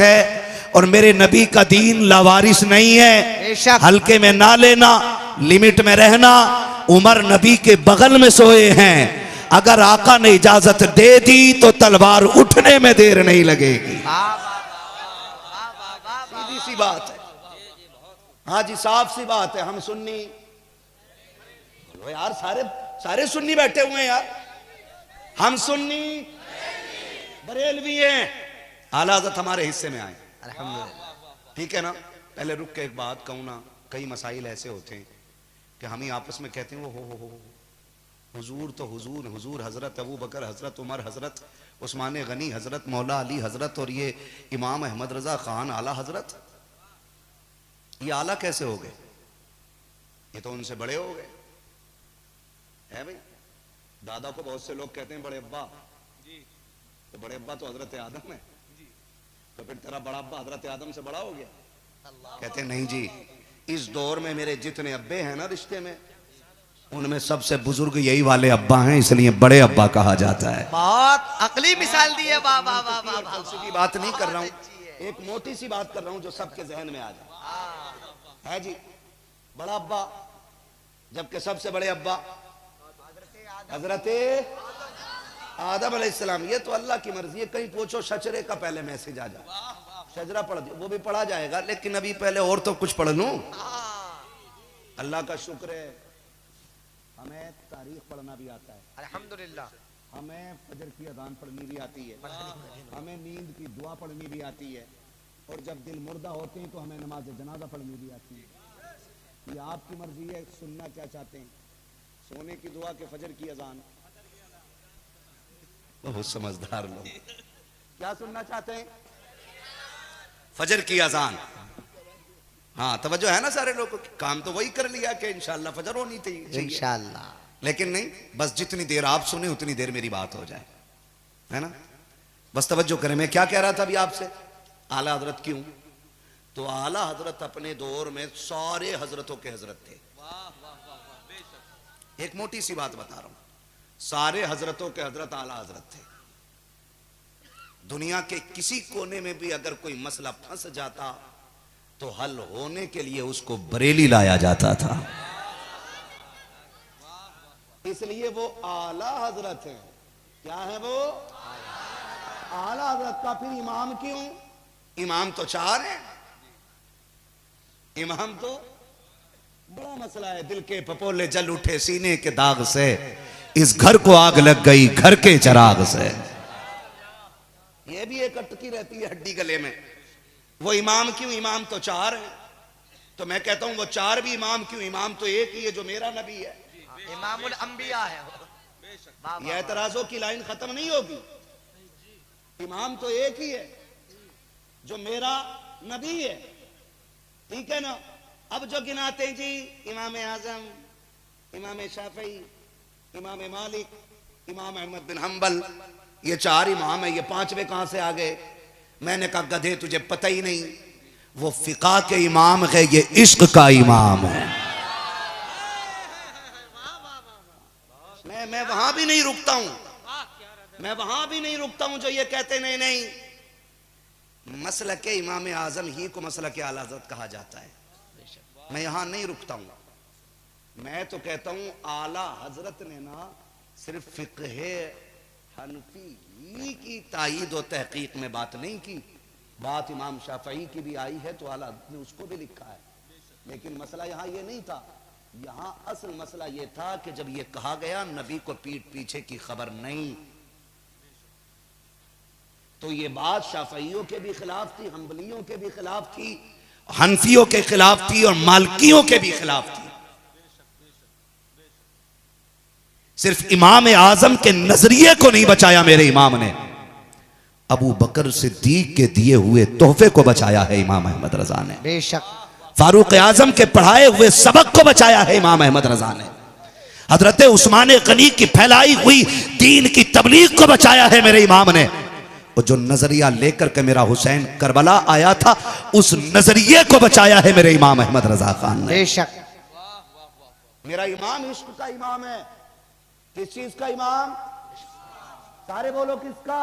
है और मेरे नबी का दीन लावारिस नहीं है। हल्के में ना लेना, लिमिट में रहना। उमर नबी के बगल में सोए हैं, अगर आका ने इजाजत दे दी तो तलवार उठने में देर नहीं लगेगी। सीधी सी बात है। हाँ जी, साफ सी बात है। हम सुन्नी, बोलो यार, सारे सुन्नी बैठे हुए हैं यार। हम सुन्नी बरेलवी हैं। आला हज़रत हमारे हिस्से में आए, अल्हम्दुलिल्लाह। ठीक है ना। पहले रुक के एक बात कहूँ ना, कई मसाइल ऐसे होते हैं कि हम ही आपस में कहते हैं वो हो हुजूर तो हुजूर, हुजूर हजरत अबू बकर, हजरत उमर, हजरत उस्मान गनी, हजरत मौला अली हजरत, और ये इमाम अहमद रजा खान आला हजरत। ये आला कैसे हो गए? ये तो उनसे बड़े हो गए है भाई। दादा को बहुत से लोग कहते हैं बड़े अब्बा, तो बड़े अब्बा तो हजरत आदम है, तो फिर तेरा बड़ा अब्बा हजरत आदम से बड़ा हो गया? कहते नहीं जी, इस दौर में मेरे जितने अब्बे हैं ना रिश्ते में, उनमें सबसे बुजुर्ग यही वाले अब्बा हैं, इसलिए बड़े अब्बा कहा जाता है। बहुत अकली मिसाल दी है। वाह वाह वाह वाह। फलसफी बात नहीं कर रहा हूँ, एक मोटी सी बात कर रहा हूँ जो सबके जहन में आ जाए। है जी, बड़ा अब्बा, जबकि सबसे बड़े अब्बा हजरत आदम अलैहिस्सलाम। ये तो अल्लाह की मर्जी है। कहीं पूछो शजरे का पहले मैसेज आ जाए, शजरा पढ़ दो, वो भी पढ़ा जाएगा, लेकिन अभी पहले और तो कुछ पढ़ लूं। अल्लाह का शुक्र है हमें तारीख पढ़ना भी आता है, अल्हम्दुलिल्लाह। हमें फजर की अजान पढ़नी भी आती है, हमें नींद की दुआ पढ़नी भी आती है, और जब दिल मुर्दा होते हैं तो हमें नमाज जनाजा पढ़नी भी आती है। ये आपकी मर्जी है, सुनना क्या चाहते हैं, सोने की दुआ के फजर की अजान। बहुत समझदार लोग। क्या सुनना चाहते हैं? फजर की अजान। हाँ, तवज्जो है ना सारे लोगों की। काम तो वही कर लिया कि इंशाल्लाह फजर होनी चाहिए इंशाल्लाह, लेकिन नहीं, बस जितनी देर आप सुने उतनी देर मेरी बात हो जाए, है ना। बस तवज्जो करें। मैं क्या कह रहा था अभी आपसे? आला हजरत क्यों? तो आला हजरत अपने दौर में सारे हजरतों के हजरत थे। एक मोटी सी बात बता रहा हूं, सारे हजरतों के हजरत आला हजरत थे। दुनिया के किसी कोने में भी अगर कोई मसला फंस जाता तो हल होने के लिए उसको बरेली लाया जाता था, इसलिए वो आला हजरत है। क्या है वो? आला हजरत का फिर इमाम क्यों? इमाम तो चार हैं। इमाम तो बड़ा मसला है। दिल के पपोले जल उठे सीने के दाग से, इस घर को आग लग गई घर के चिराग से। ये भी एक अटकी रहती है हड्डी गले में। वो इमाम क्यों? इमाम तो चार हैं। तो मैं कहता हूं वो चार भी इमाम क्यों? इमाम तो एक ही है जो मेरा नबी है, इमामुल अंबिया है। ये एतराजों की लाइन खत्म नहीं होगी। इमाम तो एक ही है जो मेरा नबी है, ठीक है ना। अब जो गिनाते हैं जी, इमाम आजम, इमाम शाफई, इमाम मालिक, इमाम अहमद बिन हम्बल, ये चार इमाम है, ये पांचवे कहां से आ गए? मैंने कहा गधे तुझे पता ही नहीं, वो फिका के इमाम है, ये इश्क का इमाम है। मैं वहां भी नहीं रुकता हूं, मैं वहां भी नहीं रुकता हूं जो ये कहते नहीं नहीं मसलक के इमाम आजम ही को मसलक के आला हज़रत कहा जाता है। मैं यहां नहीं रुकता हूं। मैं तो कहता हूं आला हजरत ने ना सिर्फ फिक़्हे हनफी की तायीद और तहकीक में बात नहीं की, बात इमाम शाफई की भी आई है, तो आला हजरत ने उसको भी लिखा है। लेकिन मसला यहां ये नहीं था। यहां असल मसला ये था कि जब ये कहा गया नबी को पीठ पीछे की खबर नहीं, तो ये बात शाफइयों के भी खिलाफ थी, हम्बलियों के भी खिलाफ थी, हनफियों के खिलाफ थी और मालकियों के भी खिलाफ थी। सिर्फ इमाम आजम के नजरिए को नहीं बचाया मेरे इमाम ने, अबू बकर सिद्दीक के दिए हुए तोहफे को बचाया है इमाम अहमद रजा ने। बेशक फारूक आजम के पढ़ाए हुए सबक को बचाया है इमाम अहमद रजा ने। हजरत उस्मान गनी की फैलाई हुई दीन की तबलीग को बचाया है मेरे इमाम ने। और जो नजरिया लेकर के मेरा हुसैन करबला आया था, उस नजरिए को बचाया है मेरे इमाम अहमद रजा खान ने। बेशक मेरा इमाम इश्क का इमाम है। किस चीज का इमाम? सारे बोलो किसका?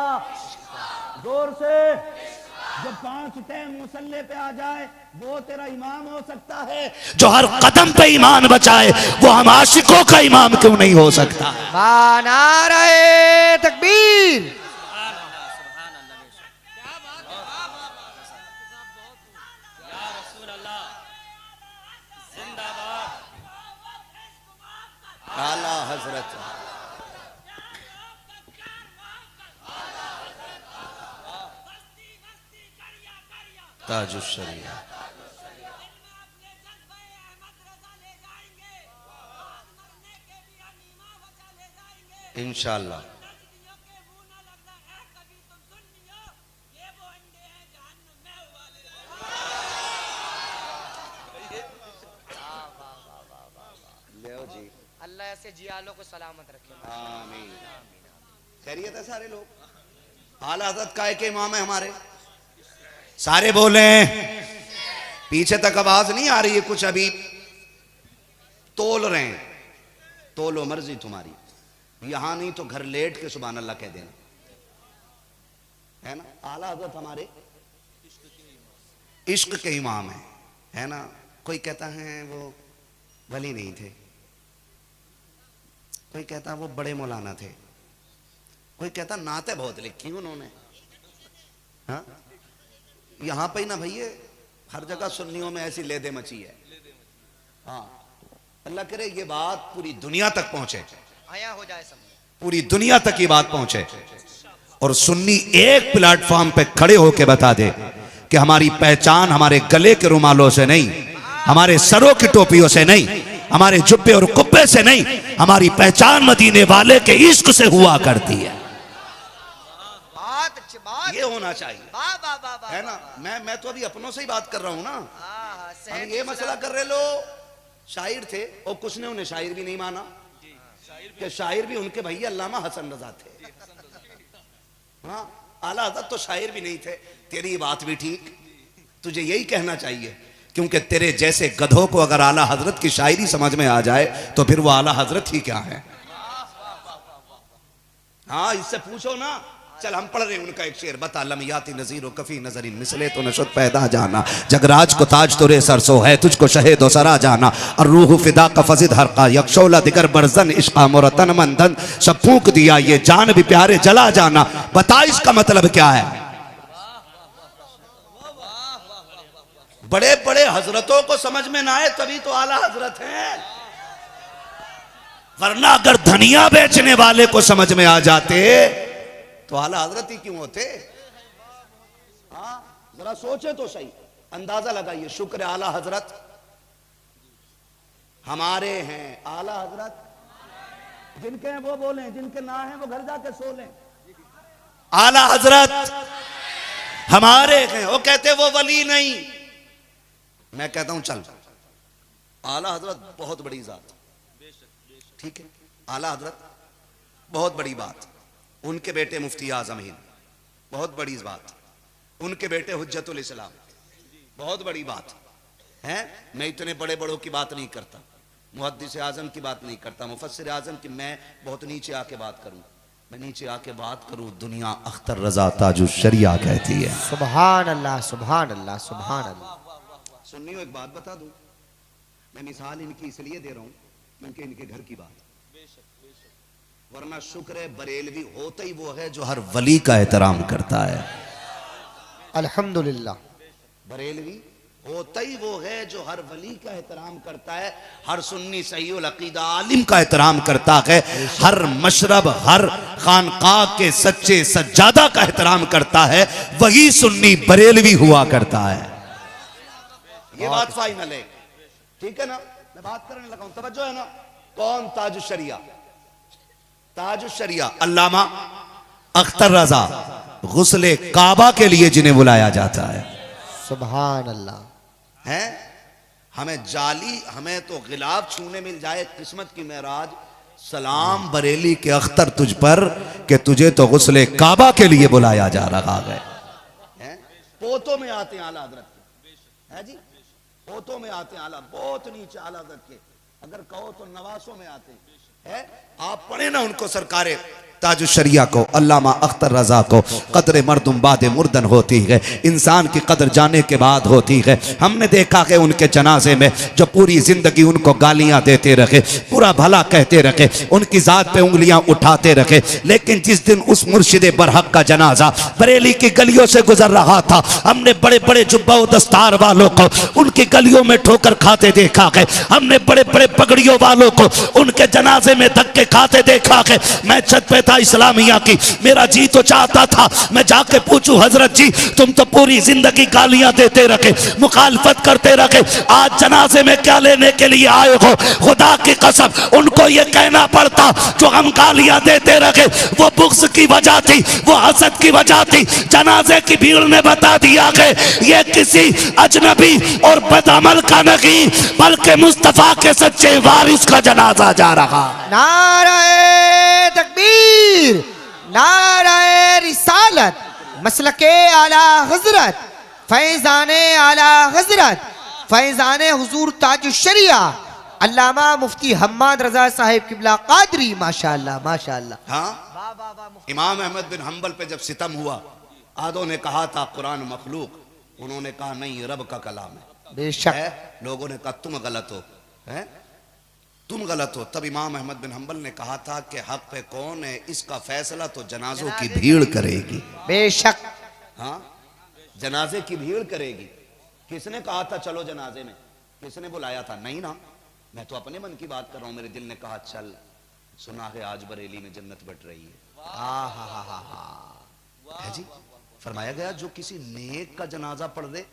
जोर से। जो 5 टाइम मुसल्ले पे आ जाए वो तेरा इमाम हो सकता है, जो हर कदम पे ईमान बचाए वो हम आशिकों का इमाम क्यों नहीं हो सकता? नारे तकबीर। आला हजरत ताजुश शरिया। इंशाअल्लाह अल्लाह ऐसे जियालों को सलामत रखे। आमीन। खैरियत है सारे लोग? आला हज़रत काय के इमाम है हमारे, सारे बोले। पीछे तक आवाज नहीं आ रही है कुछ? अभी तोल रहे हैं। तोलो, मर्जी तुम्हारी। यहां नहीं तो घर लेट के सुभान अल्लाह कह देना, है ना? आला हज़रत हमारे इश्क के इमाम है ना? कोई कहता है वो वली नहीं थे, कोई कहता वो बड़े मौलाना थे, कोई कहता नाते बहुत लिखी उन्होंने। हाँ, यहां पे ही ना भैया, हर जगह सुन्नियों में ऐसी लेदे मची है। हाँ, अल्लाह करे ये बात पूरी दुनिया तक पहुंचे, आया हो जाए सब, पूरी दुनिया तक ये बात पहुंचे और सुन्नी एक प्लेटफॉर्म पे खड़े होके बता दे कि हमारी पहचान हमारे गले के रुमालों से नहीं, हमारे सरों की टोपियों से नहीं, हमारे जुब्बे और कुब्बे से नहीं, हमारी पहचान मदीने वाले के इश्क से हुआ करती है। बात अच्छी बात, ये होना चाहिए, वाह वाह वाह वाह, है ना? मैं तो अभी अपनों से ही बात कर रहा हूं ना। हाँ, हम ये मसला कर रहे लो, शायर थे और कुछ ने उन्हें शायर भी नहीं माना कि शायर भी उनके भैया अल्लामा हसन रजा थे। हाँ, आला हज़रत तो शायर भी नहीं थे। तेरी बात भी ठीक, तुझे यही कहना चाहिए, क्योंकि तेरे जैसे गधों को अगर आला हजरत की शायरी समझ में आ जाए तो फिर वो आला हजरत ही क्या है। हाँ, इससे पूछो ना। चल हम पढ़ रहे हैं उनका एक शेर, बता लमियाती नजीर कफी नजरिन मिसले तो नशद पैदा जाना, जगराज को ताज तुरे सरसो है तुझको शहे दो सरा जाना, और रूह फिदा का फजिद हरका यक्षोला दिगर बरजन इश्का मोरतन मंदन, सब फूंक दिया ये जान भी प्यारे जला जाना। बता इसका मतलब क्या है? बड़े बड़े हजरतों को समझ में ना आए तभी तो आला हजरत हैं, वरना अगर धनिया बेचने वाले को समझ में आ जाते तो आला हजरत ही क्यों होते? हाँ, जरा सोचे तो सही, अंदाजा लगाइए। शुक्र आला हजरत हमारे हैं। आला हजरत जिनके हैं वो बोलें, जिनके ना हैं वो घर जाके सो लें। आला हजरत हमारे हैं। वो कहते वो वली नहीं, मैं कहता हूं चल आला हजरत बहुत बड़ी जात, ठीक है? आला हजरत बहुत बड़ी बात। उनके बेटे मुफ्ती आजम हिंद, बहुत बड़ी बात। उनके बेटे हुज्जतुल इस्लाम, बहुत बड़ी बात है। मैं इतने बड़े बड़ों की बात नहीं करता, मुहद्दिस आजम की बात नहीं करता, मुफस्सिर आजम की। मैं बहुत नीचे आके बात करूं, मैं नीचे आके बात करूं, दुनिया अख्तर रजा ताजुश शरिया कहती है। सुभान अल्लाह सुभान अल्लाह सुभान अल्लाह। सुन्नियों, एक बात बता दूं, मैं मिसाल इनकी इसलिए दे रहा हूं क्योंकि इनके घर की बात, वरना शुक्र है बरेलवी होता ही वो है जो हर वली का एहतराम करता है। अल्हम्दुलिल्लाह, बरेलवी होता ही वो है जो हर वली का एहतराम करता है, हर सुन्नी सहीउल अकीदा आलिम का एहतराम करता है, हर मशरब हर खानकाह के सच्चे सज्जादा का एहतराम करता है। वही सुन्नी बरेलवी हुआ करता है। ये बात फाइनल है, ठीक है ना? मैं बात करने लगा हूं, तवज्जो है ना? कौन? ताजुश शरिया। ताजुश शरिया अल्लामा अख्तर रजा गुस्ले काबा के लिए जिन्हें बुलाया जाता है। सुभान अल्लाह। है हमें जाली, हमें तो गिलाब छूने मिल जाए किस्मत की मेराज। सलाम बरेली के अख्तर तुझ पर कि तुझे तो गुस्ले काबा के लिए बुलाया जा रहा है। पोतों में आते हैं आला हजरत के, है जी? पोतों में आते हैं आला, बहुत नीचे आला हजरत के। अगर कहो तो नवासों में आते हैं। आप पढ़े ना उनको सरकारे ताजुश्शरिया को, अल्लामा अख्तर रजा को कदर मर्दुम बाद मुर्दन होती है, इंसान की कदर जाने के बाद होती है। हमने देखा कि उनके जनाजे में जो पूरी जिंदगी उनको गालियां देते रखे, पूरा भला कहते रखे, उनकी जात पे उंगलियां उठाते रखे, लेकिन जिस दिन उस मुर्शिद बरहक का जनाजा बरेली की गलियों से गुजर रहा था, हमने बड़े बड़े जुब्बा व दस्तार वालों को उनकी गलियों में ठोकर खाते देखा है। हमने बड़े बड़े पगड़ियों वालों को उनके जनाजे में धक्के खाते देखा है। मैं छत पे था इस्लामिया की, मेरा जी तो चाहता था मैं जाके पूछूं, हजरत जी तुम तो पूरी जिंदगी गालियां देते रखे, मुखालफत करते रखे, आज जनाजे में क्या लेने के लिए आए हो? खुदा की कसम उनको ये कहना पड़ता, जो हम गालियां देते रखे वो बुग़्ज़ की वजह थी, वो हसद की वजह थी। जनाजे की भीड़ ने बता दिया कि ये किसी अजनबी और बदअमल का नहीं, बल्कि मुस्तफा के सच्चे वारिस का जनाजा जा रहा। नाराए तकबीर, नाराए रिसालत, मसलके आला हजरत, फैजाने आला हजरत, फैजाने हुजूर ताजुश्शरिया अल्लामा मुफ्ती हम्माद रजा साहिब किबला कादरी, माशाअल्लाह माशाअल्लाह। हाँ, इमाम अहमद बिन हम्बल पे जब सितम हुआ, आदों ने कहा था कुरान मखलूक, उन्होंने कहा नहीं रब का कलाम है। बेशक है? लोगों ने कहा तुम गलत हो, है? तुम गलत हो। तब इमाम अहमद बिन हम्बल ने कहा था कि हक पे कौन है, इसका फैसला तो जनाजों की भीड़ करेगी। बेशक, हाँ, जनाजे की भीड़ करेगी। किसने कहा था चलो जनाजे में? किसने बुलाया था? नहीं ना, मैं तो अपने मन की बात कर रहा हूं। मेरे दिल ने कहा चल, सुना है आज बरेली में जन्नत बट रही है। है जी, फरमाया गया जो किसी नेक का जनाजा पढ़ दे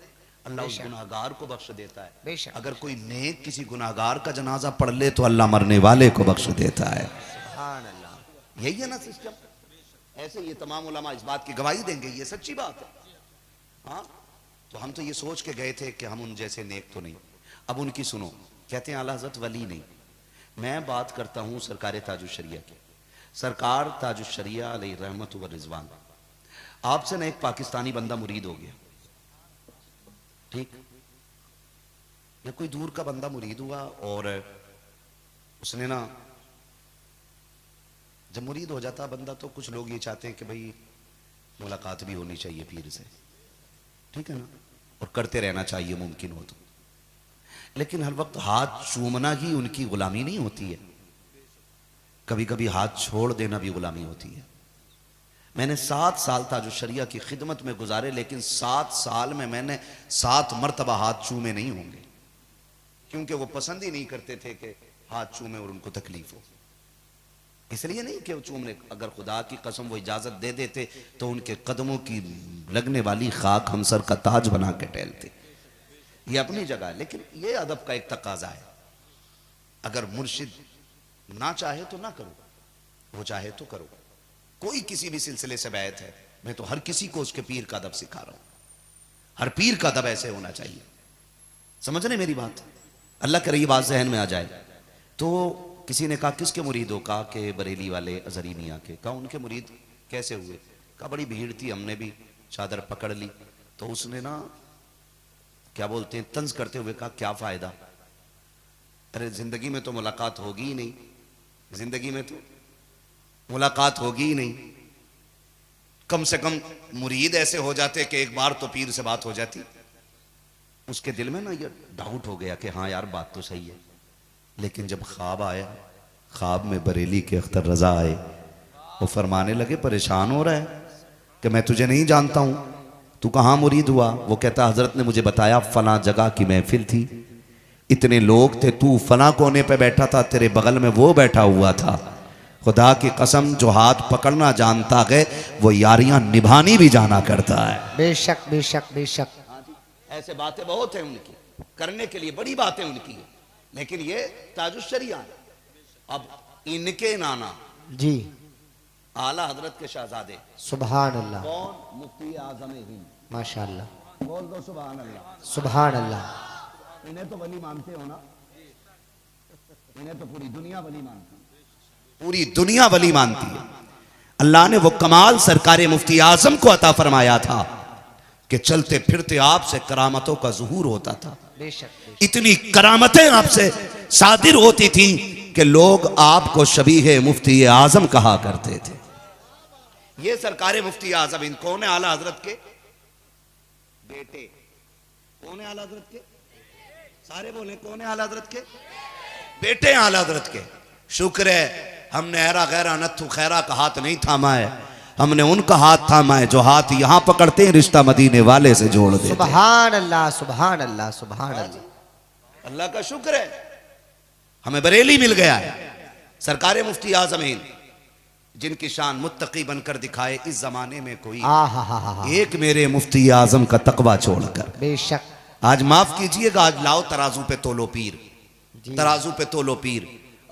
अल्लाह उस गुनाहगार को बख्श देता है। बेशक, अगर कोई नेक किसी गुनाहगार का जनाजा पढ़ ले तो अल्लाह मरने वाले को बख्श देता है। सुभान अल्लाह। यही है ना सिस्टम। ऐसे ये तमाम उलमा इस बात की गवाही देंगे, ये सच्ची बात है। हाँ, तो हम तो ये सोच के गए थे कि हम उन जैसे नेक तो नहीं। अब उनकी सुनो, कहते हैं आला हज़रत वली नहीं। मैं बात करता हूँ सरकार ताजुश्शरिया की। सरकार ताजुश्शरिया अलैहि रहमत व रिज़वान, आपसे ना एक पाकिस्तानी बंदा मुरीद हो गया, ठीक, या कोई दूर का बंदा मुरीद हुआ, और उसने ना, जब मुरीद हो जाता बंदा तो कुछ लोग ये चाहते हैं कि भाई मुलाकात भी होनी चाहिए पीर से, ठीक है ना, और करते रहना चाहिए मुमकिन हो तो। लेकिन हर वक्त हाथ चूमना ही उनकी गुलामी नहीं होती है, कभी कभी हाथ छोड़ देना भी गुलामी होती है। मैंने 7 साल ताजुश्शरिया की खिदमत में गुजारे, लेकिन 7 साल में मैंने 7 मरतबा हाथ चूमे नहीं होंगे, क्योंकि वो पसंद ही नहीं करते थे कि हाथ चूमे और उनको तकलीफ हो। इसलिए नहीं कि वो चूमने, अगर खुदा की कसम वो इजाजत दे देते तो उनके कदमों की लगने वाली खाक हम सर का ताज बना के टहलते। ये अपनी जगह है, लेकिन ये अदब का एक तकाजा है। अगर मुर्शिद ना चाहे तो ना करो, वो चाहे तो करो। कोई किसी भी सिलसिले से बैत है, मैं तो हर किसी को उसके पीर का अदब सिखा रहा हूं। हर पीर का अदब ऐसे होना चाहिए। समझ रहे मेरी बात? अल्लाह करे ये बात जहन में आ जाए। तो किसी ने कहा किसके मुरीद हो? कहा कि बरेली वाले अजहरी मियाँ के। कहा उनके मुरीद कैसे हुए? कहा बड़ी भीड़ थी, हमने भी चादर पकड़ ली। तो उसने ना क्या बोलते हैं, तंज करते हुए कहा क्या फायदा, अरे जिंदगी में तो मुलाकात होगी ही नहीं, जिंदगी में तो मुलाकात होगी ही नहीं। कम से कम मुरीद ऐसे हो जाते कि एक बार तो पीर से बात हो जाती। उसके दिल में ना ये डाउट हो गया कि हाँ यार बात तो सही है। लेकिन जब ख्वाब आया, ख्वाब में बरेली के अख्तर रजा आए, वो फरमाने लगे परेशान हो रहा है कि मैं तुझे नहीं जानता हूं, तू कहाँ मुरीद हुआ? वो कहता हजरत ने मुझे बताया फला जगह की महफिल थी, इतने लोग थे, तू फला कोने पे बैठा था, तेरे बगल में वो बैठा हुआ था। खुदा की कसम जो हाथ पकड़ना जानता है वो यारियां निभानी भी जाना करता है। बेशक बेशक बेशक। ऐसे बातें बहुत हैं उनकी, करने के लिए बड़ी बातें उनकी, लेकिन ये ताजुश्शरिया। अब इनके नाना जी आला हजरत के शहजादे, सुभान अल्लाह, कौन? मुफ्ती आजम हिंद, माशाअल्लाह, बोल दो सुभान अल्लाह। सुभान अल्लाह। इन्हें तो वली मानते हो ना? इन्हें तो पूरी दुनिया वली मानती है, पूरी दुनिया वली मानती है। अल्लाह ने वो कमाल सरकार मुफ्ती आजम को अता फरमाया था कि चलते फिरते आपसे करामतों का ज़ुहूर होता था। बेशक इतनी करामतें आपसे सादिर होती थी कि लोग आपको शबीह मुफ्ती आजम कहा करते थे। ये सरकार मुफ्ती आजम हिंद कौन है? आला हजरत के बेटे। कौन है आला हजरत के? सारे बोले कौन है आला हजरत के बेटे हैं आला हजरत के। शुक्र है हमने ऐरा गैरा नथु खैरा का हाथ नहीं थामा है, हमने उनका हाथ थामा है जो हाथ यहां पकड़ते हैं रिश्ता मदीने वाले से जोड़ देते। सुभान अल्लाह सुभान अल्लाह सुभान अल्लाह। अल्लाह का शुक्र है हमें बरेली मिल गया है। सरकार मुफ्ती आजम हिंद जिनकी शान मुत्तकी बनकर दिखाए इस जमाने में कोई एक मेरे मुफ्ती आजम का तकवा छोड़कर। बेशक। आज माफ कीजिएगा, आज लाओ तराजू पे तोलो पीर, तराजू पे तोलो पीर।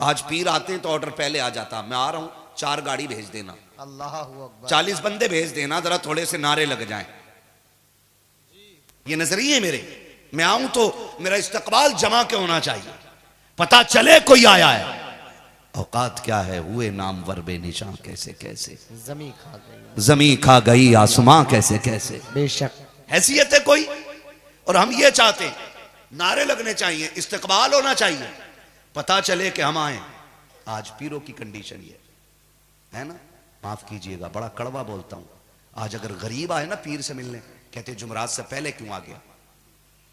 आज पीर आते हैं तो ऑर्डर पहले आ जाता, मैं आ रहा हूं 4 गाड़ी भेज देना, अल्लाह अकबर, 40 बंदे भेज देना, जरा थोड़े से नारे लग जाएं। ये नजरिए मेरे, मैं आऊं तो मेरा इस्तकबाल जमा के होना चाहिए, पता चले कोई आया है। औकात क्या है, हुए नामवर बेनिशान कैसे कैसे, जमी खा गई आसमां कैसे कैसे। बेशक। हैसियत है कोई, और हम ये चाहते हैं नारे लगने चाहिए, इस्तकबाल होना चाहिए, पता चले कि हम आए। आज पीरों की कंडीशन ये है ना, माफ कीजिएगा बड़ा कड़वा बोलता हूं, आज अगर गरीब आए ना पीर से मिलने, कहते जुमरात से पहले क्यों आ गया,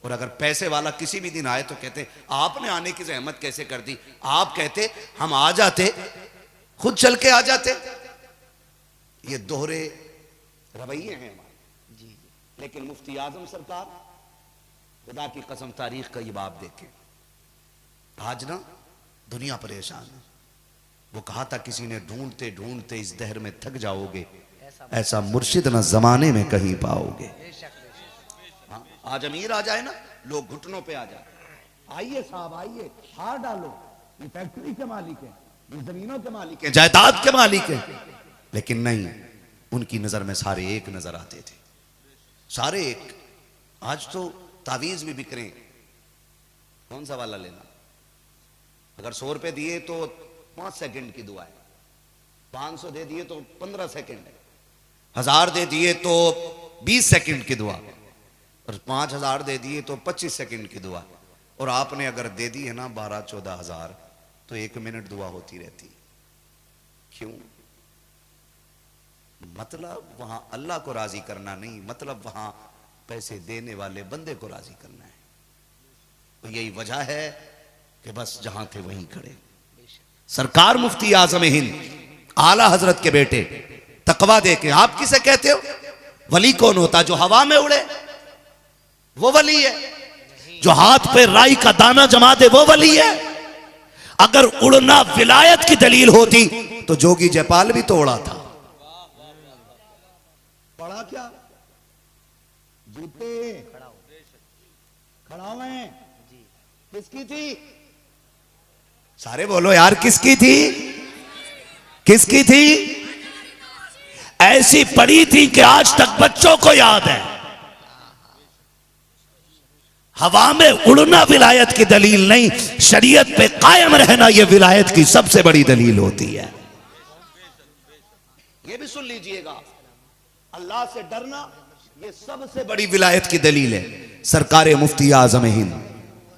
और अगर पैसे वाला किसी भी दिन आए तो कहते आपने आने की जहमत कैसे कर दी, आप कहते हम आ जाते, खुद चल के आ जाते। ये दोहरे रवैये हैं हमारे जी। लेकिन मुफ्ती आजम सरकार, खुदा की कसम तारीख का ये बाप देखें, आज ना दुनिया परेशान है। वो कहा था किसी ने, ढूंढते ढूंढते इस दहर में थक जाओगे, ऐसा मुर्शिद ना जमाने में कहीं पाओगे। हाँ, आज अमीर आ जाए ना लोग घुटनों पे आ जाए, आइए साहब आइए, हार डालो, ये फैक्ट्री के मालिक है, ये जमीनों के मालिक है, जायदाद के मालिक है। लेकिन नहीं, उनकी नजर में सारे एक नजर आते थे, सारे एक। आज तो तावीज भी बिक रहे हैं, कौन सा वाला लेना, अगर 100 रुपए दिए तो 5 सेकंड की दुआ है, 500 दे दिए तो 15 सेकंड है, 1000 दे दिए तो 20 सेकंड की दुआ, और 5000 दे दिए तो 25 सेकंड की दुआ, और आपने अगर दे दी है ना 12-14 हजार तो 1 मिनट दुआ होती रहती है। क्यों? मतलब वहां अल्लाह को राजी करना नहीं, मतलब वहां पैसे देने वाले बंदे को राजी करना है। तो यही वजह है कि बस जहां थे वहीं खड़े। सरकार मुफ्ती आजम हिंद आला हजरत के बेटे तकवा दे के, आप किसे कहते हो? वली कौन होता? जो हवा में उड़े वो वली है, जो हाथ पे राई का दाना जमा दे वो वली है। अगर उड़ना विलायत की दलील होती तो जोगी जयपाल भी तो उड़ा था। पढ़ा क्या? जूते खड़ा हुए किसकी थी? सारे बोलो यार, किसकी थी? किसकी थी? ऐसी पड़ी थी कि आज तक बच्चों को याद है। हवा में उड़ना विलायत की दलील नहीं, शरीयत पे कायम रहना यह विलायत की सबसे बड़ी दलील होती है। यह भी सुन लीजिएगा, अल्लाह से डरना यह सबसे बड़ी विलायत की दलील है। सरकार मुफ्ती आजम हिंद,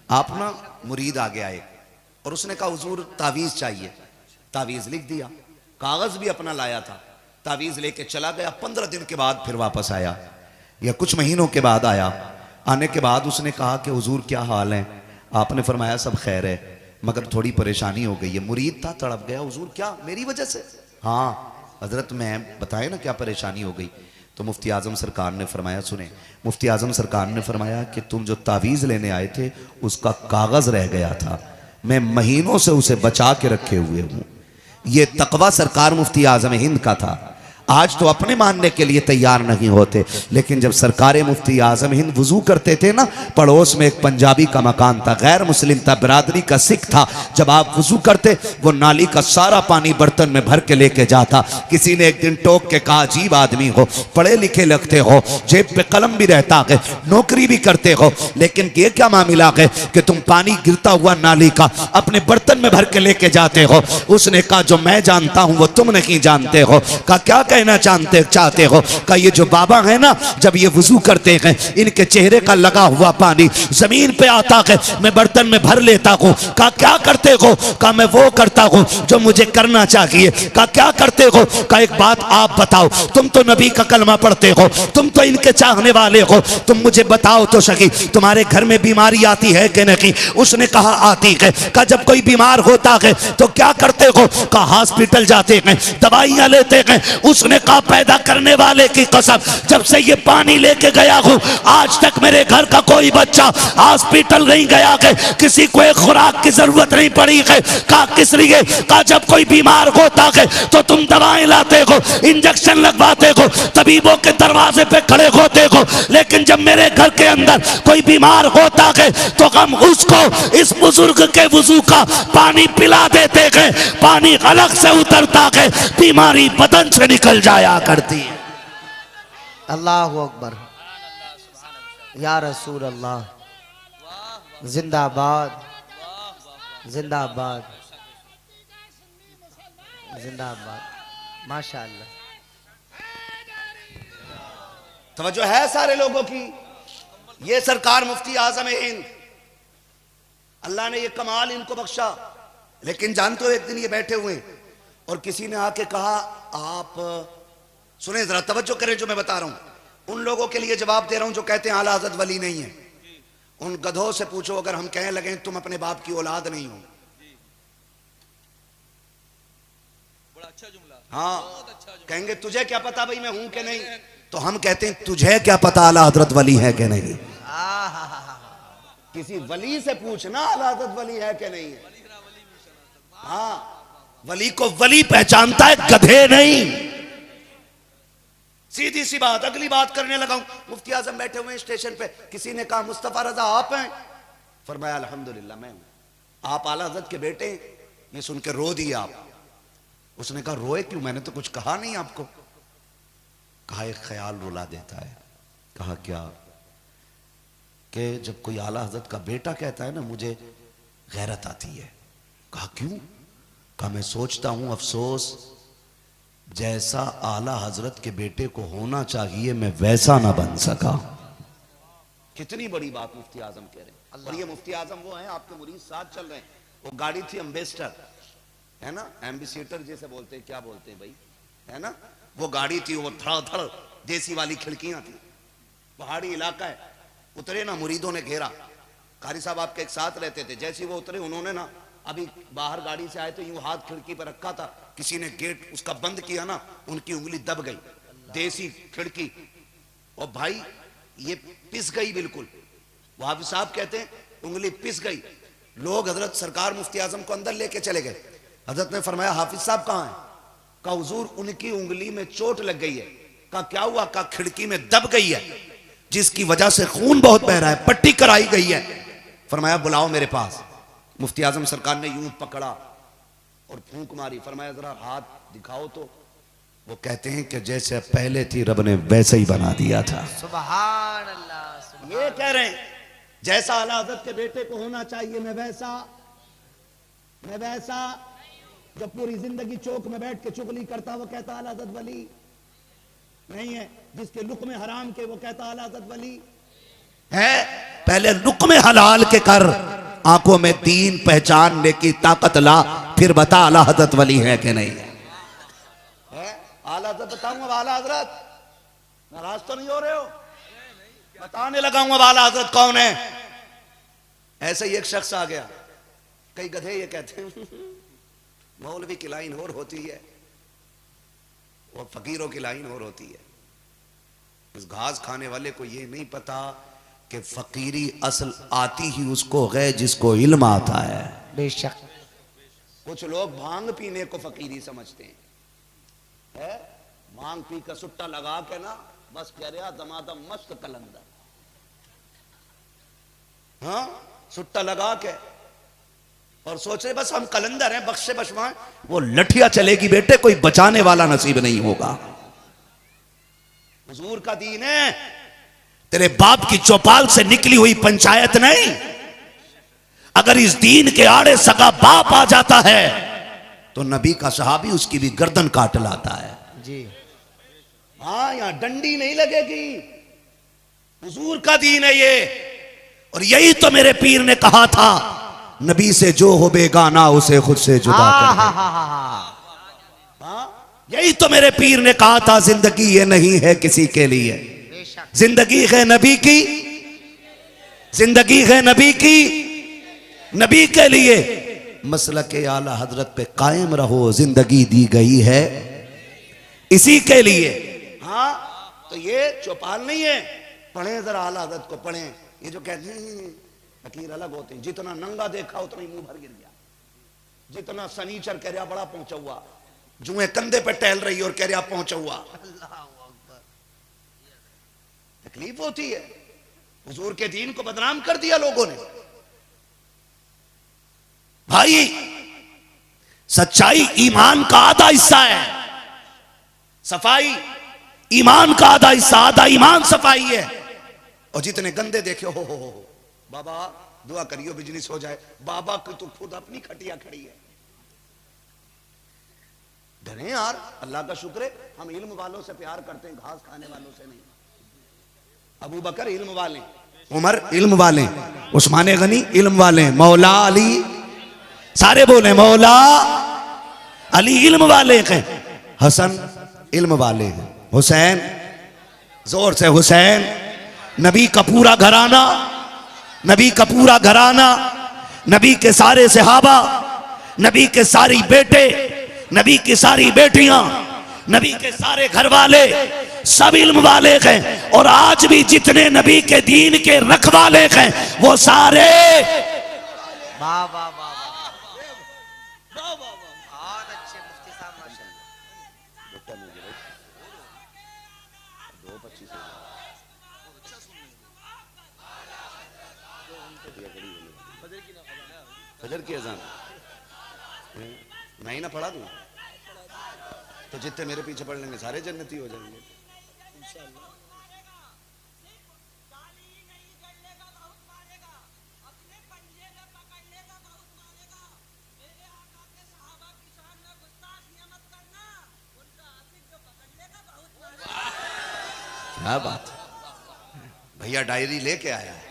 आप ना मुरीद आ गया एक, और उसने कहा हुजूर तावीज चाहिए, तावीज लिख दिया, कागज भी अपना लाया था, तावीज लेके चला गया। 15 दिन के बाद फिर वापस आया, या कुछ महीनों के बाद आया। आने के बाद उसने कहा कि हुजूर क्या हाल है? आपने फरमाया सब खैर है, मगर थोड़ी परेशानी हो गई है। मुरीद था, तड़प गया, हुजूर क्या मेरी वजह से? हाँ हजरत, मैं बताए ना क्या परेशानी हो गई। तो मुफ्ती आजम सरकार ने फरमाया, सुने, मुफ्ती आजम सरकार ने फरमाया कि तुम जो तावीज़ लेने आए थे उसका कागज़ रह गया था, मैं महीनों से उसे बचा के रखे हुए हूँ। ये तकवा सरकार मुफ्ती आजम हिंद का था। आज तो अपने मानने के लिए तैयार नहीं होते, लेकिन जब सरकार मुफ्ती आजम हिंद वजू करते थे ना, पड़ोस में एक पंजाबी का मकान था, गैर मुस्लिम था, बिरादरी का सिख था। जब आप वजू करते, वो नाली का सारा पानी बर्तन में भर के लेके जाता। किसी ने एक दिन टोक के कहा, अजीब आदमी हो, पढ़े लिखे लगते हो, जेब पे कलम भी रहता है, नौकरी भी करते हो, लेकिन ये क्या मामला है कि तुम पानी गिरता हुआ नाली का अपने बर्तन में भर के लेके जाते हो? उसने कहा, जो मैं जानता हूं वो तुम नहीं जानते हो। कहा क्या कहना चाहते हो? का ये जो बाबा है ना, जब ये वुजू करते हैं इनके चेहरे का लगा हुआ पानी जमीन पे आता है, मैं बर्तन में भर लेता हूँ। का क्या करते हो? का मैं वो करता हूँ जो मुझे करना चाहिए। का क्या करते हो? का एक बात आप बताओ, तुम तो नबी का कलमा पढ़ते हो, तुम तो इनके चाहने वाले हो, तुम मुझे बताओ तो सही, तुम्हारे घर में बीमारी आती है कि नहीं? उसने कहा आती है। का जब कोई बीमार होता है तो क्या करते हो? का हॉस्पिटल जाते हैं, दवाइयां लेते हैं। उसने कहा पैदा करने वाले की कसम, जब से ये पानी लेके गया हूं आज तक मेरे घर का कोई बच्चा हॉस्पिटल नहीं गया है, किसी को एक खुराक की जरूरत नहीं पड़ी है। का किस लिए? का जब कोई बीमार होता है तो तुम दवाएं लाते हो, इंजेक्शन लगवाते हो, तबीबों के दरवाजे पे खड़े होते हो, लेकिन जब मेरे घर के अंदर कोई बीमार होता है तो हम उसको इस बुजुर्ग के वुजू का पानी पिला देते हैं, पानी अलग से उतरता है, बीमारी बदन से निकल जाया करती है। अल्लाह अकबर, या रसूल अल्लाह, जिंदाबाद जिंदाबाद जिंदाबाद, माशाअल्लाह। तवज्जो है सारे लोगों की? ये सरकार मुफ्ती आजम हिंद, अल्लाह ने ये कमाल इनको बख्शा। लेकिन जानते हो एक दिन ये बैठे हुए और किसी ने आके कहा, आप सुने जरा, तवज्जो करें जो मैं बता रहा हूं। उन लोगों के लिए जवाब दे रहा हूं जो कहते हैं आला हज़रत वली नहीं है। उन गधों से पूछो अगर हम कहने लगे तुम अपने बाप की औलाद नहीं हो। बड़ा अच्छा जुमला। हाँ, कहेंगे तुझे क्या पता भाई मैं हूं कि नहीं? तो हम कहते हैं तुझे क्या पता आला हज़रत वली है कि नहीं? किसी वली से पूछना आला हज़रत वली है कि नहीं है। हाँ, वली को वली पहचानता है, गधे नहीं। सीधी सी बात। अगली बात करने लगा हूं। मुफ्ती आजम बैठे हुए स्टेशन पे, किसी ने कहा मुस्तफा रजा आप हैं? फरमाया अल्हम्दुलिल्लाह मैं हूं। आप आला हज़रत के बेटे? ये सुन के रो दिए आप। उसने कहा रोए क्यों? मैंने तो कुछ कहा नहीं आपको। कहा एक ख्याल रुला देता है। कहा क्या? कि जब कोई आला हज़रत का बेटा कहता है ना मुझे गैरत आती है। कहा क्यों? कहा मैं सोचता हूं अफसोस जैसा आला हजरत के बेटे को होना चाहिए मैं वैसा ना बन सका। कितनी बड़ी बात मुफ्ती आजम कह रहे हैं। और ये मुफ्ती आजम वो हैं, आपके मुरीद साथ चल रहे हैं। वो गाड़ी थी एम्बेसडर, है ना, एम्बेसडर जैसे बोलते हैं, क्या बोलते हैं भाई, है ना, वो गाड़ी थी। वो धड़ देसी वाली खिड़कियां थी, पहाड़ी इलाका है। उतरे ना, मुरीदों ने घेरा। कारी साहब आपके एक साथ रहते थे। जैसे वो उतरे उन्होंने ना, अभी बाहर गाड़ी से आए तो यूं हाथ खिड़की पर रखा था, किसी ने गेट उसका बंद किया ना, उनकी उंगली दब गई, देसी खिड़की, और भाई ये पिस गई बिल्कुल। वहां साहब कहते हैं उंगली पिस गई। लोग हजरत सरकार मुफ्ती आजम को अंदर लेके चले गए। हजरत ने फरमाया हाफिज साहब कहाँ हैं? का हुजूर उनकी उंगली में चोट लग गई है। का क्या हुआ? का खिड़की में दब गई है, जिसकी वजह से खून बहुत बह रहा है, पट्टी कराई गई है। फरमाया बुलाओ मेरे पास। मुफ्ती आजम सरकार ने यूं पकड़ा और फूंक मारी। फरमाया जरा हाथ दिखाओ तो। वो कहते हैं कि जैसे पहले थी रब ने वैसे ही बना दिया था। सुभान अल्लाह। ये कह रहे हैं जैसा आला हज़रत के बेटे को होना चाहिए मैं वैसा। जब पूरी जिंदगी चौक में बैठ के चुगली करता वो कहता आला हज़रत वली नहीं है। जिसके लुक़्मे हराम के वो कहता आला हज़रत वली है। पहले लुक़्मे हलाल के कर, आंखों में दीन पहचानने की ताकत ला, फिर बता आला हज़रत वली है कि नहीं है। आला हज़रत बताऊंगा। आला हज़रत नाराज तो नहीं हो रहे हो? बताने लगा हूं अब आला हज़रत कौन है। ऐसे ही एक शख्स आ गया। कई गधे ये कहते हैं मौलवी की लाइन और होती है, वो फकीरों की लाइन और होती है। उस घास खाने वाले को ये नहीं पता कि फकीरी असल आती ही उसको है जिसको इल्म आता है। बेशक कुछ लोग भांग पीने को फकीरी समझते हैं, है? भांग पी कर सुट्टा लगा के ना बस कह रहा दमादम मस्त कलंदर, हाँ, सुट्टा लगा के और सोच रहे बस हम कलंदर हैं, बख्शे बशवाएं। वो लठिया चलेगी बेटे, कोई बचाने वाला नसीब नहीं होगा। हुजूर का दीन है, तेरे बाप की चौपाल से निकली हुई पंचायत नहीं। अगर इस दीन के आड़े सगा बाप आ जाता है तो नबी का सहाबी उसकी भी गर्दन काट लाता है। जी हाँ, यहां डंडी नहीं लगेगी, हुजूर का दीन है ये। और यही तो मेरे पीर ने कहा था, नबी से जो हो बेगाना उसे खुद से जुदा कर दे। हाँ, यही तो मेरे पीर ने कहा था, जिंदगी ये नहीं है किसी के लिए, जिंदगी है नबी की, जिंदगी है नबी की, नबी के लिए। मसलक आला हजरत पे कायम रहो, जिंदगी दी गई है इसी के लिए। हाँ, तो ये चौपाल नहीं है। पढ़े जरा आला हजरत को, पढ़े। ये जो कहते हैं फकीर अलग होते हैं, जितना नंगा देखा उतना ही मुंह भर गिर गया, जितना सनीचर कह रहा बड़ा पहुंचा हुआ, जुए कंधे पे टहल रही और कह रहा पहुंचा हुआ। तकलीफ होती है। हुजूर के दीन को बदनाम कर दिया लोगों ने। भाई, सच्चाई ईमान का आधा हिस्सा है, सफाई ईमान का आधा हिस्सा, आधा ईमान सफाई है। और जितने गंदे देखे, हो बाबा दुआ करियो बिजनेस हो जाए, बाबा की तो खुद अपनी खटिया खड़ी है। डरे यार, अल्लाह का शुक्र है हम इल्म वालों से प्यार करते हैं, घास खाने वालों से नहीं। अबू बकर इल्म वाले, उमर इल्म वाले, उस्मान गनी इल्म वाले, मौला अली, सारे बोले मौला अली इल्म वाले हैं, हसन इल्म वाले हैं, हुसैन, जोर से हुसैन, नबी का पूरा घराना, नबी का पूरा घराना, नबी के सारे सहाबा, नबी के सारी बेटे, नबी की सारी बेटियां, नबी के सारे घर वाले, सब इल्म वाले हैं। और आज भी जितने नबी के दीन के रखवाले हैं वो सारे वाह वाह वाह, बहुत अच्छे मुफ्ती साहब माशाल्लाह। फजर की अजान मैं ही ना पढ़ा दूं तो जितने मेरे पीछे पढ़ लेंगे सारे जन्नती हो जाएंगे इंशाअल्लाह। क्या बात है, भैया डायरी लेके आया है।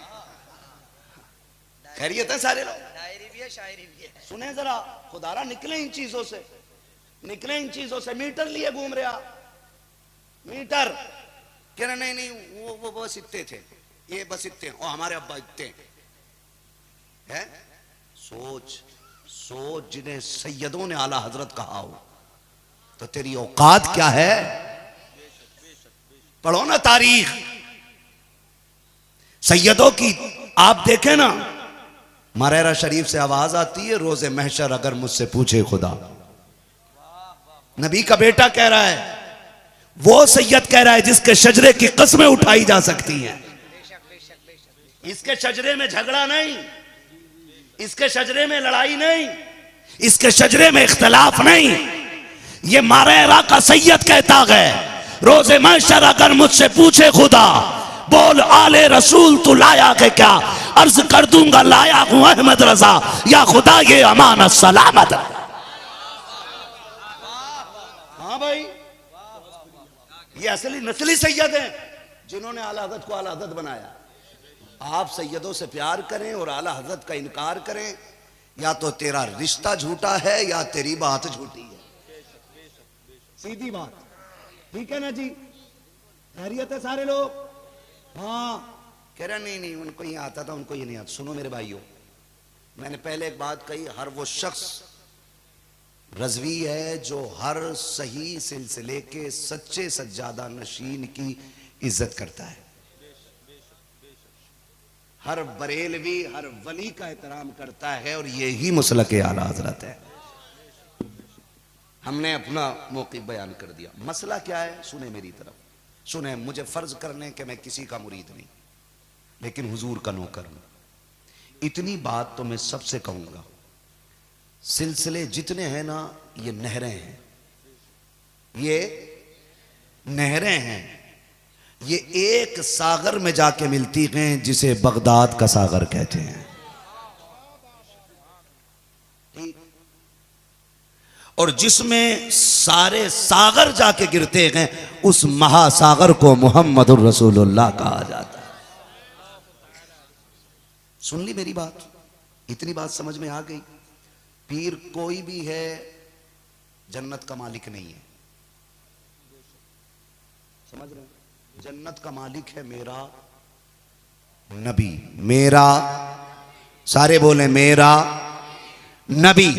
खैरियत है सारे लोग, डायरी भी है, शायरी भी है। सुने जरा, खुदारा निकले इन चीजों से, निकले इन चीजों से। मीटर लिए घूम रहा, मीटर कह रहे नहीं नहीं वो बस इतने थे, ये बस इतने, और हमारे अब्बा इतने है। सोच सोच, जिन्हें सैयदों ने आला हजरत कहा हो तो तेरी औकात क्या है। पढ़ो ना तारीख सैयदों की, आप देखें ना, मरेरा शरीफ से आवाज आती है, रोजे महशर अगर मुझसे पूछे खुदा। नबी का बेटा कह रहा है, वो सैयद कह रहा है जिसके शजरे की कस्में उठाई जा सकती हैं। इसके शजरे में झगड़ा नहीं, इसके शजरे में लड़ाई नहीं, इसके शजरे में इख्तलाफ नहीं। ये मरेरा का सैयद कहता है, रोजे महशर अगर मुझसे पूछे खुदा, बोल आले रसूल तू लाया के क्या, अर्ज कर दूंगा लाया हूं अहमद रजा, या खुदा ये अमानत सलामत। हाँ भाई, ये असली नस्ली सैयद हैं जिन्होंने आला हज़रत को आला हज़रत बनाया। आप सैयदों से प्यार करें और आला हज़रत का इनकार करें, या तो तेरा रिश्ता झूठा है या तेरी बात झूठी है। सीधी बात, ठीक है ना जी। खैरियत है सारे लोग। हाँ, कह रहा नहीं नहीं उनको ये आता था, उनको ये नहीं आता। सुनो मेरे भाइयों, मैंने पहले एक बात कही, हर वो शख्स रज़वी है जो हर सही सिलसिले के सच्चे सज्जादा नशीन की इज्जत करता है। हर बरेलवी हर वली का एहतराम करता है, और यही मसलक आला हज़रत है। हमने अपना मौक़िफ़ बयान कर दिया। मसला क्या है, सुने मेरी तरफ, सुने। मुझे फर्ज करने कि मैं किसी का मुरीद नहीं, लेकिन हुजूर का नौकर हूं। इतनी बात तो मैं सबसे कहूंगा, सिलसिले जितने हैं ना, ये नहरें हैं, ये नहरें हैं, ये एक सागर में जाके मिलती हैं जिसे बगदाद का सागर कहते हैं। और जिसमें सारे सागर जाके गिरते हैं उस महासागर को मुहम्मदुर रसूलुल्लाह कहा जाता है। सुन ली मेरी बात? इतनी बात समझ में आ गई? पीर कोई भी है, जन्नत का मालिक नहीं है। समझ रहे हैं? जन्नत का मालिक है मेरा नबी। मेरा, सारे बोले मेरा नबी।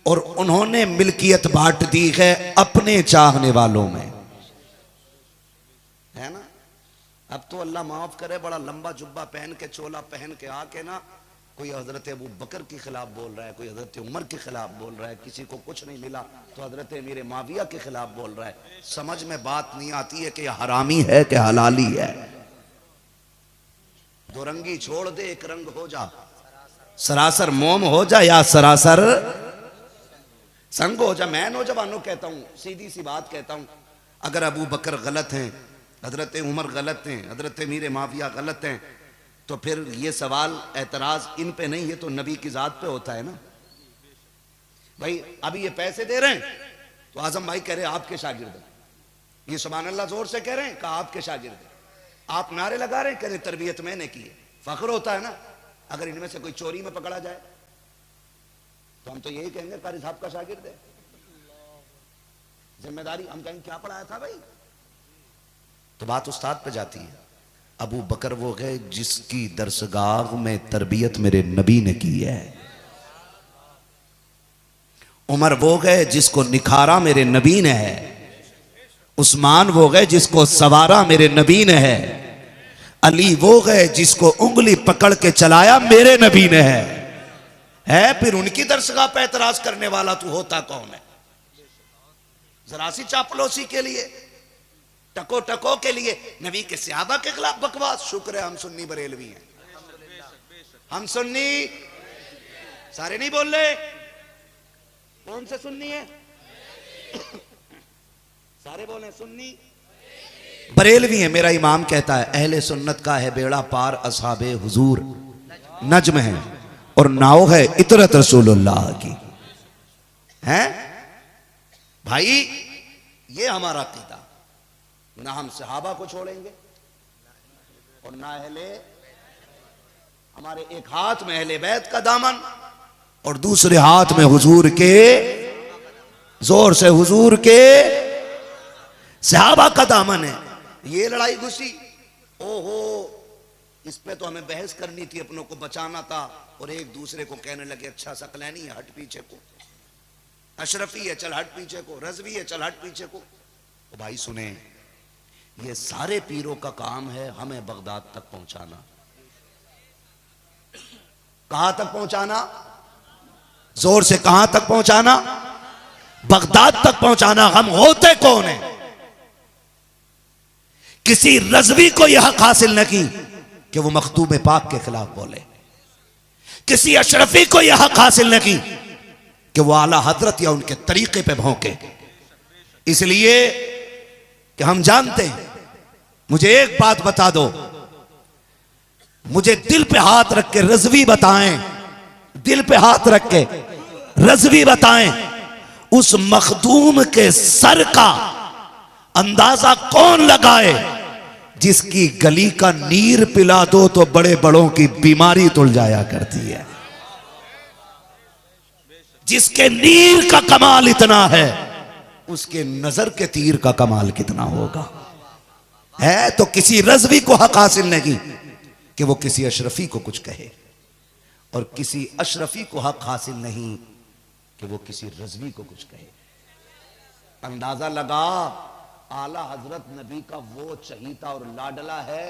और उन्होंने मिल्कियत बांट दी है अपने चाहने वालों में, है ना। अब तो अल्लाह माफ करे, बड़ा लंबा जुब्बा पहन के, चोला पहन के आके ना, कोई हजरत अबू बकर के खिलाफ बोल रहा है, कोई हजरत उमर के खिलाफ बोल रहा है, किसी को कुछ नहीं मिला तो हजरत अमीर माविया के खिलाफ बोल रहा है। समझ में बात नहीं आती है कि हरामी है कि हलाली है। दो रंगी छोड़ दे, एक रंग हो जा, सरासर मोम हो जा या सरासर संग हो जा। मैं नौजवानों कहता हूं, सीधी सी बात कहता हूं, अगर अबू बकर गलत हैं, हजरत उमर गलत हैं, हजरत अमीर माविया गलत हैं, तो फिर ये सवाल एतराज इन पे नहीं है तो नबी की जात पे होता है ना। भाई अभी ये पैसे दे रहे हैं तो आजम भाई कह रहे हैं आपके शागिर्द हैं, ये सुभान अल्लाह जोर से कह रहे हैं, कहा आपके शागिर्द हैं। आप नारे लगा रहे हैं, कह रहे तरबियत मैंने की है। फख्र होता है ना। अगर इनमें से कोई चोरी में पकड़ा जाए तो हम तो यही कहेंगे कारी साहब का शागिर्द है। जिम्मेदारी हम कहेंगे क्या पढ़ाया था भाई, तो बात उस्ताद पे जाती है। अबू बकर वो है जिसकी दरसगाह में तरबियत मेरे नबी ने की है। उमर वो गए जिसको निखारा मेरे नबी ने है। उस्मान वो गए जिसको सवारा मेरे नबी ने है। अली वो गए जिसको उंगली पकड़ के चलाया मेरे नबी ने है। फिर उनकी दरसगाह पे एतराज करने वाला तू होता कौन है? जरा सी चापलोसी के लिए, टको टको के लिए नबी के सहाबा के खिलाफ बकवास। शुक्र है हम सुन्नी बरेलवी हैं, हम सुन्नी सारे नहीं बोल रहे। कौन से सुन्नी है? सारे बोले सुन्नी बरेलवी है। मेरा इमाम कहता है अहले सुन्नत का है बेड़ा पार, असहाबे हुजूर नज्म है और नाव है इतरत रसूलुल्लाह की। है भाई ये हमारा अकीदा, ना हम सहाबा को छोड़ेंगे और ना अहले, हमारे एक हाथ में अहले बैत का दामन और दूसरे हाथ में हुजूर के, जोर से हुजूर के सहाबा का दामन है। ये लड़ाई घुसी, ओहो इस पे तो हमें बहस करनी थी, अपनों को बचाना था, और एक दूसरे को कहने लगे अच्छा सकलैनी है हट पीछे को, अशरफी है चल हट पीछे को, रजवी है चल हट पीछे को। तो भाई सुने, ये सारे पीरों का काम है हमें बगदाद तक पहुंचाना। कहां तक पहुंचाना? जोर से कहां तक पहुंचाना? बगदाद तक पहुंचाना। हम होते कौन है? किसी रजवी को यह हक हासिल न की कि वो मखतूम पाक के खिलाफ बोले, किसी अशरफी को यह हक हासिल न की कि वो आला हजरत या उनके तरीके पे भौंके। इसलिए कि हम जानते हैं, मुझे एक बात बता दो, मुझे दिल पे हाथ रख के रजवी बताएं, दिल पे हाथ रख के रजवी बताएं, उस मखदूम के सर का अंदाजा कौन लगाए जिसकी गली का नीर पिला दो तो बड़े बड़ों की बीमारी तुल जाया करती है। जिसके नीर का कमाल इतना है उसके नजर के तीर का कमाल कितना होगा। है तो किसी रजवी को हक हासिल नहीं कि वो किसी अशरफी को कुछ कहे, और किसी अशरफी को हक हासिल नहीं कि वो किसी रजवी को कुछ कहे। अंदाजा लगा, आला हजरत नबी का वो चहीता और लाडला है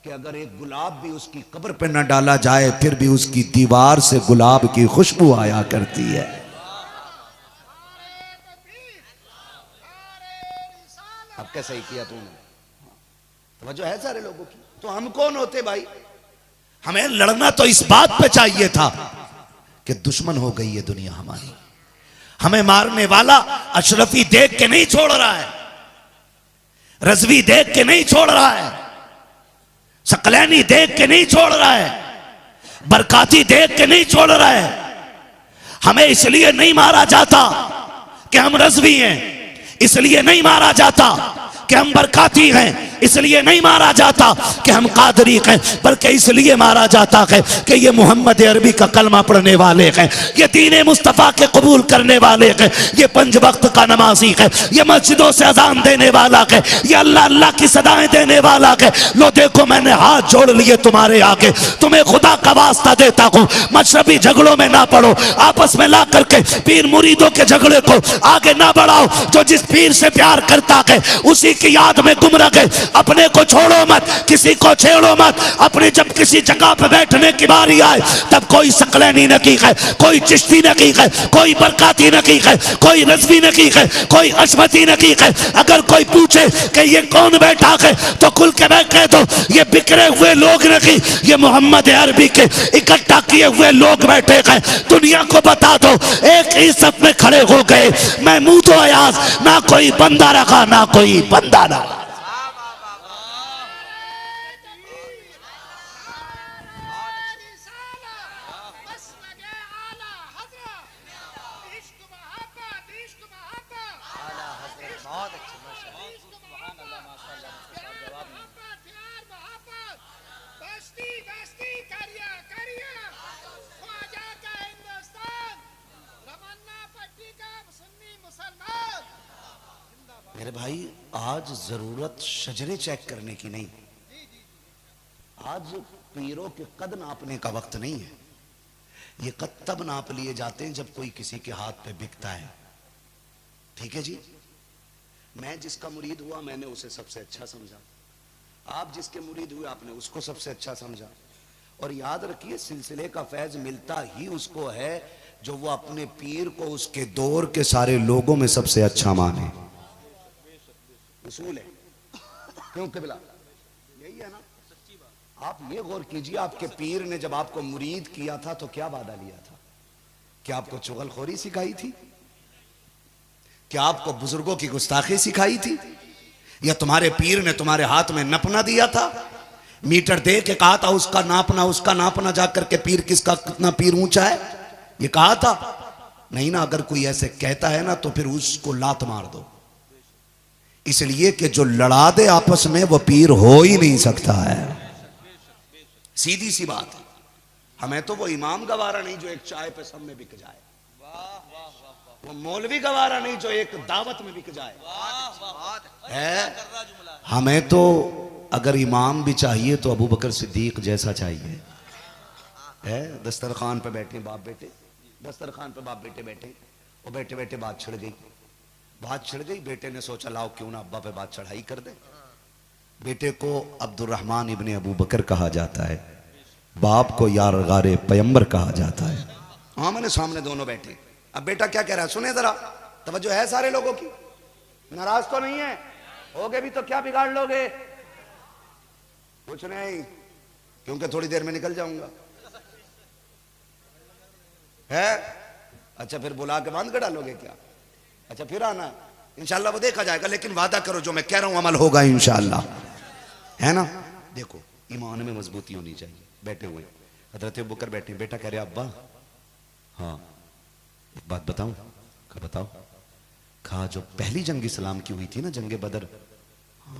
कि अगर एक गुलाब भी उसकी कब्र पे न डाला जाए फिर भी उसकी दीवार से गुलाब की खुशबू आया करती है। अब कैसे ही किया तूने? वजह है सारे लोगों की। तो हम कौन होते भाई? हमें लड़ना तो इस बात पे चाहिए था कि दुश्मन हो गई है दुनिया हमारी। हमें मारने वाला अशरफी देख के नहीं छोड़ रहा है, रजवी देख के नहीं छोड़ रहा है, सकलैनी देख के नहीं छोड़ रहा है, बरकाती देख के नहीं छोड़ रहा है। हमें इसलिए नहीं मारा जाता कि हम रज़वी हैं इसलिए नहीं मारा जाता, कि हम बरकाती हैं इसलिए नहीं मारा जाता, कि हम कादरी हैं, बल्कि इसलिए मारा जाता है कि ये मोहम्मद अरबी का कलमा पढ़ने वाले हैं, ये दीन मुस्तफ़ा के कबूल करने वाले हैं, ये 5 वक्त का नमाजी है, ये मस्जिदों से अजान देने वाला है, ये अल्लाह अल्लाह की सदाएं देने वाला है। लो देखो मैंने हाथ जोड़ लिए तुम्हारे आगे, तुम्हें खुदा का वास्ता देता हूँ, मशरबी झगड़ों में ना पड़ो, आपस में ला करके पीर मुरीदों के झगड़े को आगे ना बढ़ाओ। जो जिस पीर से प्यार करता है उसी की याद में गुम रहे, अपने को छोड़ो मत, किसी को छेड़ो मत। अपनी जब किसी जगह पे बैठने की बारी आए तब कोई सकलैनी नकी है, कोई चिश्ती नकी है, कोई बरकाती नकी है, कोई रज़वी नकी है, कोई अशमती नकी है। अगर कोई पूछे कि ये कौन बैठा है तो खुल के बैठे दो, ये बिखरे हुए लोग नकी, ये मोहम्मद अरबी के इकट्ठा किए हुए लोग बैठे हैं। दुनिया को बता दो एक ही सफ में खड़े हो गए, मैं मुंह तो अयाज, ना कोई बंदा रखा ना कोई बंदा रखा। मेरे भाई आज जरूरत शजरे चेक करने की नहीं, आज पीरों के कद नापने का वक्त नहीं है। ये कद तब नाप लिए जाते हैं जब कोई किसी के हाथ पे बिकता है। ठीक है जी, मैं जिसका मुरीद हुआ मैंने उसे सबसे अच्छा समझा, आप जिसके मुरीद हुए आपने उसको सबसे अच्छा समझा। और याद रखिए सिलसिले का फैज मिलता ही उसको है जो वो अपने पीर को उसके दौर के सारे लोगों में सबसे अच्छा माने। उसूल है, क्यों किबला यही है ना। आप ये गौर कीजिए, आपके पीर ने जब आपको मुरीद किया था तो क्या वादा लिया था? क्या आपको चुगलखोरी सिखाई थी? क्या आपको बुजुर्गों की गुस्ताखी सिखाई थी? या तुम्हारे पीर ने तुम्हारे हाथ में नपना दिया था, मीटर दे के कहा था उसका नापना जाकर के पीर किसका कितना पीर ऊंचा है, ये कहा था? नहीं ना। अगर कोई ऐसे कहता है ना तो फिर उसको लात मार दो, इसलिए कि जो लड़ा दे आपस में वो पीर हो ही नहीं सकता है। सीधी सी बात है। हमें तो वो इमाम गवारा नहीं जो एक चाय पे सब में बिक जाए, वो मौलवी गवारा नहीं जो एक दावत में बिक जाए है। हमें तो अगर इमाम भी चाहिए तो अबू बकर सिद्दीक जैसा चाहिए है। दस्तरखान पे बैठे बाप बेटे, दस्तरखान पे बाप बेटे बैठे, और बैठे बैठे बात छिड़ गई। बेटे ने सोचा लाओ क्यों ना अब्बा पे बात चढ़ाई कर दे। बेटे को अब्दुर्रहमान इब्ने अबू बकर कहा जाता है, बाप को यारगारे पैगंबर कहा जाता है। हाँ मैंने सामने दोनों बैठे। अब बेटा क्या कह रहा है सुने जरा, तवज्जो है सारे लोगों की, नाराज तो नहीं है? होगे भी तो क्या बिगाड़ लोगे? कुछ नहीं, क्योंकि थोड़ी देर में निकल जाऊंगा है। अच्छा फिर बुला के बांध कर डालोगे क्या? अच्छा फिर आना, इंशाल्लाह वो देखा जाएगा, लेकिन वादा करो जो मैं कह रहा हूं अमल होगा इंशाल्लाह, है ना। देखो ईमान में मजबूती होनी चाहिए। बैठे हुए हजरत अबू बकर बैठे, बेटा कह रहे अब्बा हाँ एक बात बताऊं? कहा बताओ। कहा जो पहली जंग इस्लाम की हुई थी ना, जंग बदर,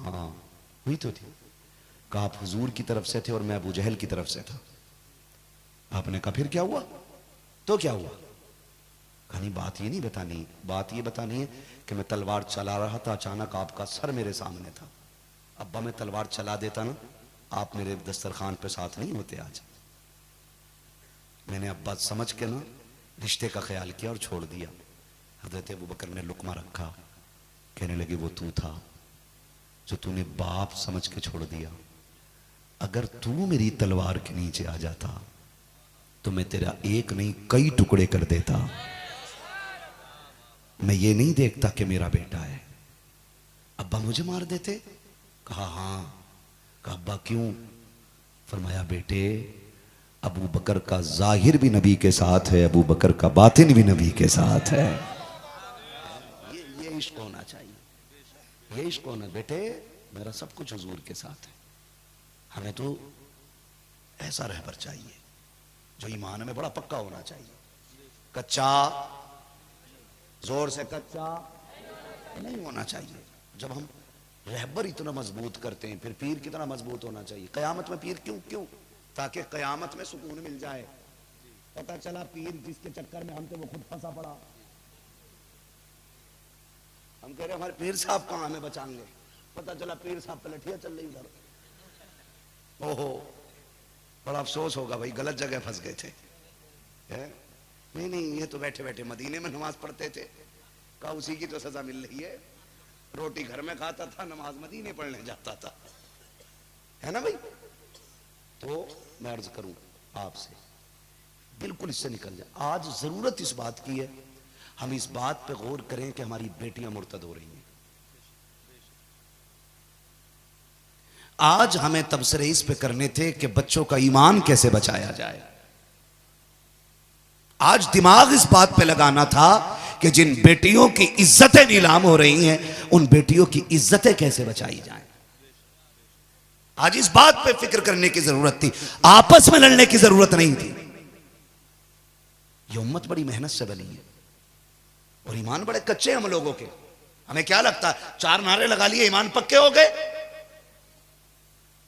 हाँ हुई तो थी। कहा आप हुजूर की तरफ से थे और मैं अबू जहल की तरफ से था। आपने कहा फिर क्या हुआ? तो क्या हुआ? कहा नहीं बात ये नहीं बतानी, बात ये बतानी है कि मैं तलवार चला रहा था, अचानक आपका सर मेरे सामने था। अब्बा मैं तलवार चला देता ना, आप मेरे दस्तरखान पे साथ नहीं होते आज। मैंने अब्बा समझ के ना रिश्ते का ख्याल किया और छोड़ दिया। हजरत अबू बकर ने लुकमा रखा, कहने लगे वो तू था जो तूने बाप समझ के छोड़ दिया। अगर तू मेरी तलवार के नीचे आ जाता तो मैं तेरा एक नहीं कई टुकड़े कर देता। मैं ये नहीं देखता कि मेरा बेटा है। अब्बा मुझे मार देते? कहा हाँ। कहा अब्बा क्यों? फरमाया बेटे अबू बकर का जाहिर भी नबी के साथ है, अबू बकर का बातिन भी नबी के साथ है। ये इश्क होना चाहिए, ये इश्क होना। बेटे मेरा सब कुछ हुजूर के साथ है। हमें तो ऐसा रहबर चाहिए जो ईमान में बड़ा पक्का होना चाहिए। कच्चा जोर से कच्चा नहीं होना चाहिए। जब हम रहबर इतना मजबूत करते हैं, फिर पीर कितना मजबूत होना चाहिए। कयामत में पीर क्यों क्यों? ताकि कयामत में सुकून मिल जाए। पता चला पीर जिसके चक्कर में हम थे वो खुद फंसा पड़ा। हम कह रहे हमारे पीर साहब कहाँ हमें बचाएंगे, पता चला पीर साहब पलटिया चल रही उधर। ओहो, बड़ा अफसोस होगा भाई, गलत जगह फंस गए थे। नहीं नहीं, ये तो बैठे बैठे मदीने में नमाज पढ़ते थे। कहा उसी की तो सजा मिल रही है। रोटी घर में खाता था, नमाज मदीने पढ़ने जाता था, है ना भाई। तो मैं अर्ज करूं आपसे, बिल्कुल इससे निकल जाए। आज जरूरत इस बात की है, हम इस बात पे गौर करें कि हमारी बेटियां मुर्तद हो रही हैं। आज हमें तबसरे इस पे करने थे कि बच्चों का ईमान कैसे बचाया जाए। आज दिमाग इस बात पे लगाना था कि जिन बेटियों की इज्जतें नीलाम हो रही हैं, उन बेटियों की इज्जतें कैसे बचाई जाएं। आज इस बात पे फिक्र करने की जरूरत थी, आपस में लड़ने की जरूरत नहीं थी। ये उम्मत बड़ी मेहनत से बनी है और ईमान बड़े कच्चे हम लोगों के। हमें क्या लगता है, 4 नारे लगा लिए ईमान पक्के हो गए।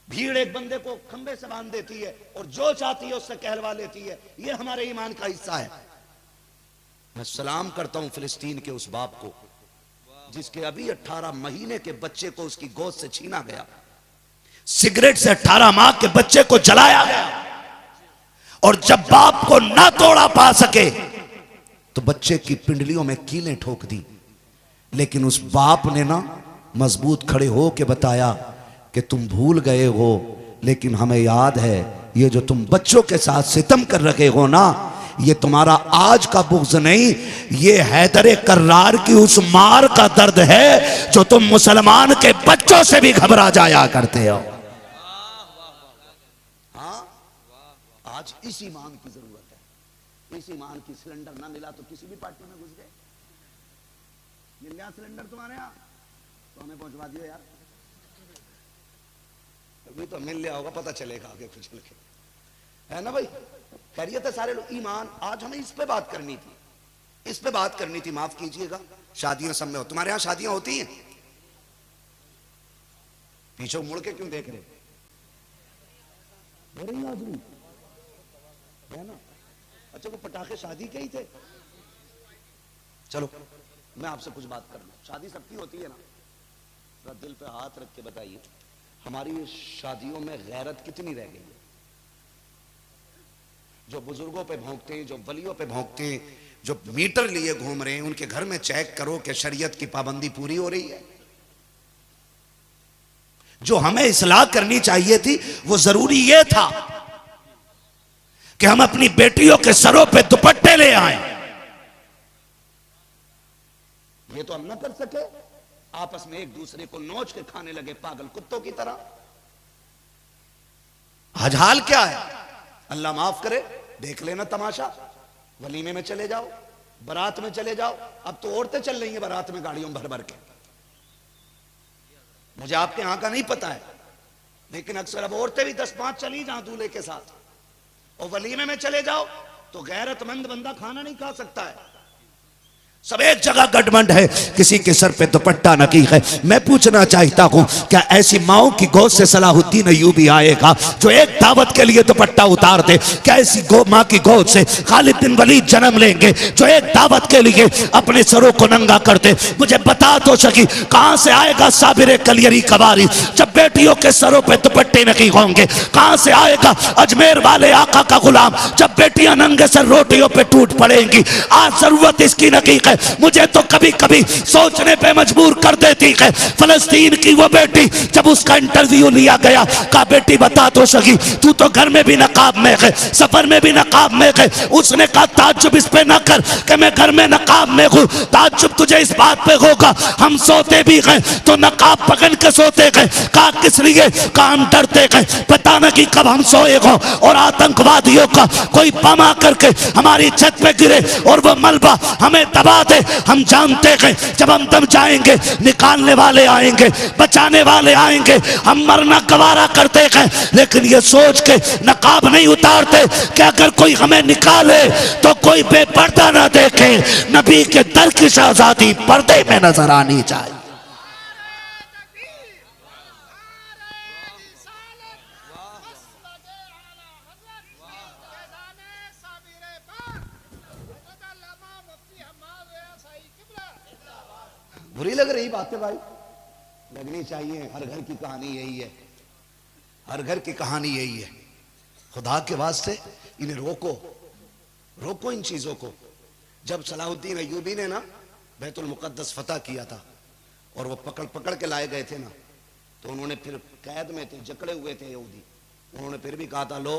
भीड़ एक बंदे को खंबे से बांध देती है और जो चाहती है उससे कहलवा लेती है। ये हमारे ईमान का हिस्सा है। मैं सलाम करता हूं फिलिस्तीन के उस बाप को जिसके अभी 18 महीने के बच्चे को उसकी गोद से छीना गया, सिगरेट से 18 माह के बच्चे को जलाया गया, और जब बाप को ना तोड़ा पा सके तो बच्चे की पिंडलियों में कीलें ठोक दी। लेकिन उस बाप ने ना मजबूत खड़े हो के बताया कि तुम भूल गए हो, लेकिन हमें याद है ये जो तुम बच्चों के साथ सितम कर रहे हो ना, ये तुम्हारा आज का बुग़्ज़ नहीं, ये हैदर कर्रार की उस मार का दर्द है जो तुम मुसलमान के बच्चों से भी घबरा जाया करते हो। हाँ, आज इस ईमान की जरूरत है। इस ईमान की सिलेंडर ना मिला तो किसी भी पार्टी में घुस गए। मिल गया सिलेंडर तुम्हारे यहाँ तो हमें पहुंचवा दियो यार। अभी तो मिल लिया होगा, पता चलेगा आगे कुछ लिखे, है ना भाई। खैरियत है सारे लोग। ईमान, आज हमें इस पे बात करनी थी, इस पे बात करनी थी। माफ कीजिएगा, शादियां सब में हो, तुम्हारे यहां शादियां होती हैं? पीछे मुड़ के क्यों देख रहे हो रही आदमी, है ना। अच्छा, वो पटाखे शादी के ही थे। चलो मैं आपसे कुछ बात कर लूं। शादी सबकी होती है ना, तो दिल पे हाथ रख के बताइए, हमारी शादियों में गैरत कितनी रह गई है? जो बुजुर्गों पे भौंकते हैं, जो वलियों पे भौंकते हैं, जो मीटर लिए घूम रहे हैं, उनके घर में चेक करो कि शरीयत की पाबंदी पूरी हो रही है। जो हमें इस्लाह करनी चाहिए थी वो जरूरी ये था कि हम अपनी बेटियों के सरों पे दुपट्टे ले आए। ये तो हम ना कर सके, आपस में एक दूसरे को नोच के खाने लगे पागल कुत्तों की तरह। आज हाल क्या है, अल्लाह माफ करे, देख लेना तमाशा। वलीमे में चले जाओ, बारात में चले जाओ, अब तो औरतें चल रही हैं बारात में गाड़ियों भर भर के। मुझे आपके यहां का नहीं पता है, लेकिन अक्सर अब औरतें भी 10-5 चली जाएं दूल्हे के साथ, और वलीमे में चले जाओ तो गैरतमंद बंदा खाना नहीं खा सकता है। सब एक जगह गठबंध है, किसी के सर पे दुपट्टा नकी है। मैं पूछना चाहता हूं, क्या ऐसी माओ की गोद से सलाहुद्दीन अय्यूबी आएगा जो एक दावत के लिए दुपट्टा उतार दे? क्या ऐसी मां की गोद से खालिद बिन वलीद जन्म लेंगे जो एक दावत के लिए अपने सरों को नंगा कर दे? मुझे बता तो सकी, कहां से आएगा साबिर कलियरी कवारी जब बेटियों के सरों पे दुपट्टे नकी होंगे? कहां से आएगा अजमेर वाले आका का गुलाम जब बेटियां नंगे सर रोटियों पे टूट पड़ेंगी? आज जरूरत इसकी नकी है। मुझे तो कभी कभी सोचने पे मजबूर कर देती है। फलस्तीन की वो बेटी, जब उसका इंटरव्यू लिया गया, कहा बेटी बता तो सकी, तू तो घर में भी नकाब में है, सफर में भी नकाब में है। उसने कहा ताज्जुब इस पे ना कर कि मैं घर में नकाब में हूं, ताज्जुब तुझे इस बात पे होगा हम सोते भी हैं तो नकाब पकड़ के सोते हैं। कहा किस लिए? कहा हम डरते हैं, पता न कि कब हम सोए हो और आतंकवादियों का कोई बम आकर के हमारी छत पे गिरे और वो मलबा हमें दबा बात है, हम जानते हैं जब हम दम जाएंगे निकालने वाले आएंगे, बचाने वाले आएंगे। हम मरना गवारा करते हैं, लेकिन ये सोच के नकाब नहीं उतारते कि अगर कोई हमें निकाले तो कोई बेपर्दा ना देखे। नबी के दर की शहजादी पर्दे में नजर आनी चाहिए। बुरी लग रही बात है भाई, लगनी चाहिए। हर घर की कहानी यही है, हर घर की कहानी यही है। खुदा के वास्ते इन्हें रोको, रोको इन चीजों को। जब सलाहुद्दीन अय्यूबी ने ना बैतुल मुकद्दस फतह किया था और वो पकड़ पकड़ के लाए गए थे ना, तो उन्होंने फिर कैद में थे, जकड़े हुए थे यहूदी। उन्होंने फिर भी कहा था, लो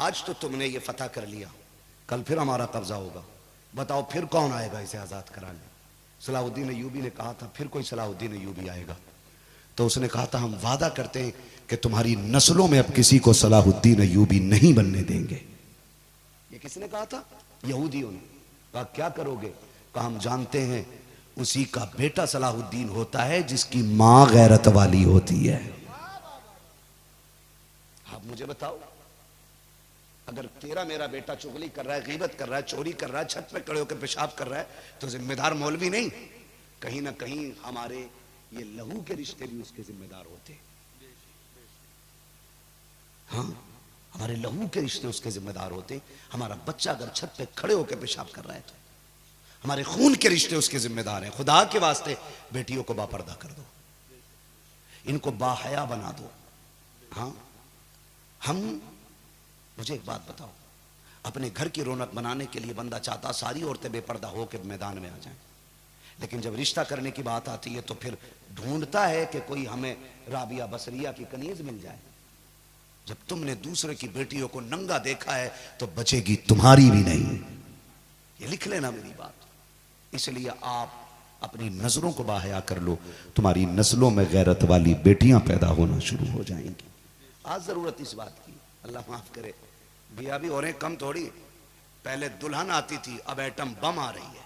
आज तो तुमने ये फतह कर लिया, कल फिर हमारा कब्जा होगा, बताओ फिर कौन आएगा इसे आजाद कराने। सलाहुद्दीन अय्यूबी ने कहा था, फिर कोई सलाहुद्दीन अय्यूबी आएगा। तो उसने कहा था, हम वादा करते हैं कि तुम्हारी नस्लों में अब किसी को सलाहुद्दीन अय्यूबी नहीं बनने देंगे। ये किसने कहा था? यहूदियों ने। कहा क्या करोगे? कहा हम जानते हैं उसी का बेटा सलाहुद्दीन होता है जिसकी मां गैरत वाली होती है। आप मुझे बताओ, अगर तेरा मेरा बेटा चुगली कर रहा है, गीबत कर रहा है, चोरी कर रहा है, छत पे खड़े होकर पेशाब कर रहा है, तो जिम्मेदार मौलवी नहीं, कहीं ना कहीं हमारे ये लहू के रिश्ते भी उसके जिम्मेदार होते। हाँ, हमारे लहू के रिश्ते उसके जिम्मेदार होते। हमारा बच्चा अगर छत पे खड़े होकर पेशाब कर रहा है तो हमारे खून के रिश्ते उसके जिम्मेदार हैं। खुदा के वास्ते बेटियों को बापर्दा कर दो, इनको बाहया बना दो। हाँ, हम, मुझे एक बात बताओ, अपने घर की रौनक बनाने के लिए बंदा चाहता सारी औरतें बेपर्दा होकर मैदान में आ जाएं, लेकिन जब रिश्ता करने की बात आती है तो फिर ढूंढता है कि कोई हमें राबिया बसरिया की कनीज मिल जाए। जब तुमने दूसरे की बेटियों को नंगा देखा है तो बचेगी तुम्हारी भी नहीं। ये लिख लेना मेरी बात। इसलिए आप अपनी नजरों को बाहया कर लो, तुम्हारी नस्लों में गैरत वाली बेटियां पैदा होना शुरू हो जाएंगी। आज जरूरत इस बात की, अल्लाह माफ करे, बिया भी हो रहे कम थोड़ी। पहले दुल्हन आती थी, अब एटम बम आ रही है।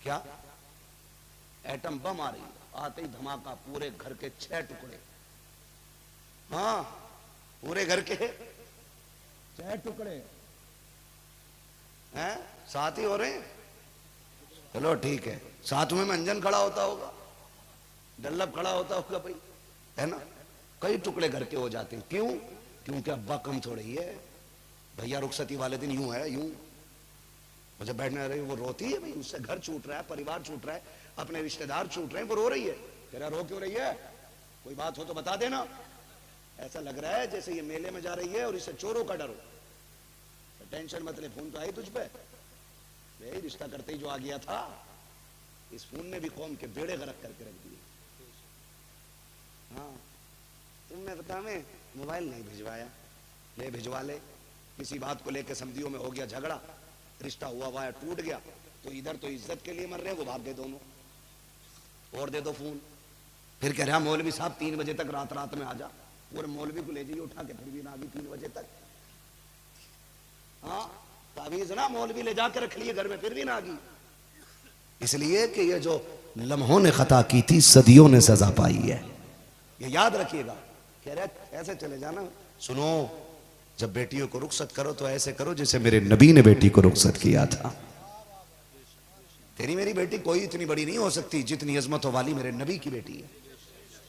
क्या? एटम बम आ रही है। आते ही धमाका, पूरे घर के 6 टुकड़े। हाँ, पूरे घर के 6 टुकड़े हैं, साथ ही हो रहे हैं। चलो ठीक है, साथ में मंजन खड़ा होता होगा, डल्लब खड़ा होता होगा भाई, है ना। कई टुकड़े घर के हो जाते हैं। क्यों? क्योंकि अब्बा कम थोड़ी है, भैया रुखसती वाले दिन यूं है, यूं मुझे बैठने रही, वो रोती है भाई, उससे घर छूट रहा है, परिवार छूट रहा है, अपने रिश्तेदार छूट रहे हैं, वो रो रही है। कह रहा रो क्यों रही है? कोई बात हो तो बता देना। ऐसा लग रहा है जैसे ये मेले में जा रही है और इसे चोरों का डर हो। टेंशन मत ले, फोन तो आई तुझ पे, यही रिश्ता करते ही जो आ गया था। इस फोन ने भी कौम के बेड़े गरक करके रख दिए। हाँ, तुमने बता में मोबाइल नहीं भिजवाया, ले भिजवा ले। किसी बात को लेकर समझियों में हो गया झगड़ा, रिश्ता हुआ वाया टूट गया, तो इधर तो इज्जत के लिए मर रहे हैं, वो भाग गए दोनों। और दे दो फोन, फिर कह रहा मौलवी साहब 3 बजे तक रात में आ जा। पूरे मौलवी को ले जाइए उठा के, फिर भी ना आगे 3 बजे तक। हाँ, तावीज ना मौलवी ले जाकर रख लिए घर में, फिर भी ना आ गई। इसलिए कि ये जो लम्हों ने खता की थी, सदियों ने सजा पाई है, ये याद रखिएगा। कह रहे ऐसे चले जाना। सुनो, जब बेटियों को रुखसत करो तो ऐसे करो जैसे मेरे नबी ने बेटी को रुखसत किया था। तेरी मेरी बेटी कोई इतनी बड़ी नहीं हो सकती जितनी अजमतों वाली मेरे नबी की बेटी है,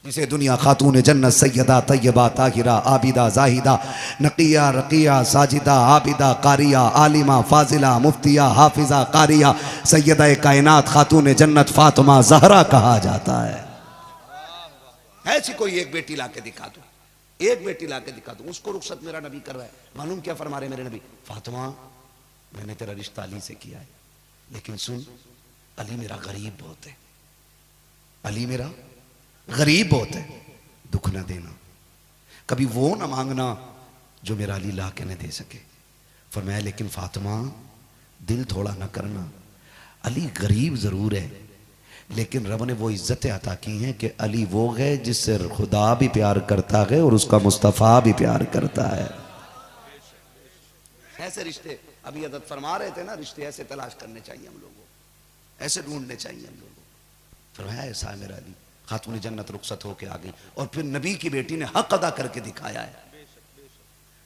जिसे दुनिया खातून जन्नत सैयदा तैयबा ताहिरा आबिदा जाहिदा नकिया रकिया साजिदा आबिदा कारिया आलिमा फाजिला मुफ्तिया हाफिजा कारिया सैयदा कायनात खातून जन्नत फातिमा जहरा कहा जाता है। ऐसी कोई एक बेटी लाके दिखा दो, एक बेटी लाके दिखा दो, उसको रुखसत मेरा नबी कर रहा है। मालूम क्या फरमा रहे मेरे नबी? फातिमा, मैंने तेरा रिश्ता अली से किया है, लेकिन सुन, अली मेरा गरीब बहुत है, अली मेरा गरीब बहुत है, दुख ना देना, कभी वो ना मांगना जो मेरा अली ला के न दे सके। फरमाया लेकिन फातिमा, दिल थोड़ा ना करना, अली गरीब जरूर है, लेकिन रब ने वो इज्जतें अता की हैं कि अली वो है जिससे खुदा भी प्यार करता है और उसका मुस्तफ़ा भी प्यार करता है। ऐसे रिश्ते अभी हज़रत फरमा रहे थे ना, रिश्ते ऐसे तलाश करने चाहिए हम लोगों को, ऐसे ढूंढने चाहिए हम लोगों को। फरमाया ऐसा है मेरा अली, खातून जन्नत रुखसत होके आ गई और फिर नबी की बेटी ने हक अदा करके दिखाया है,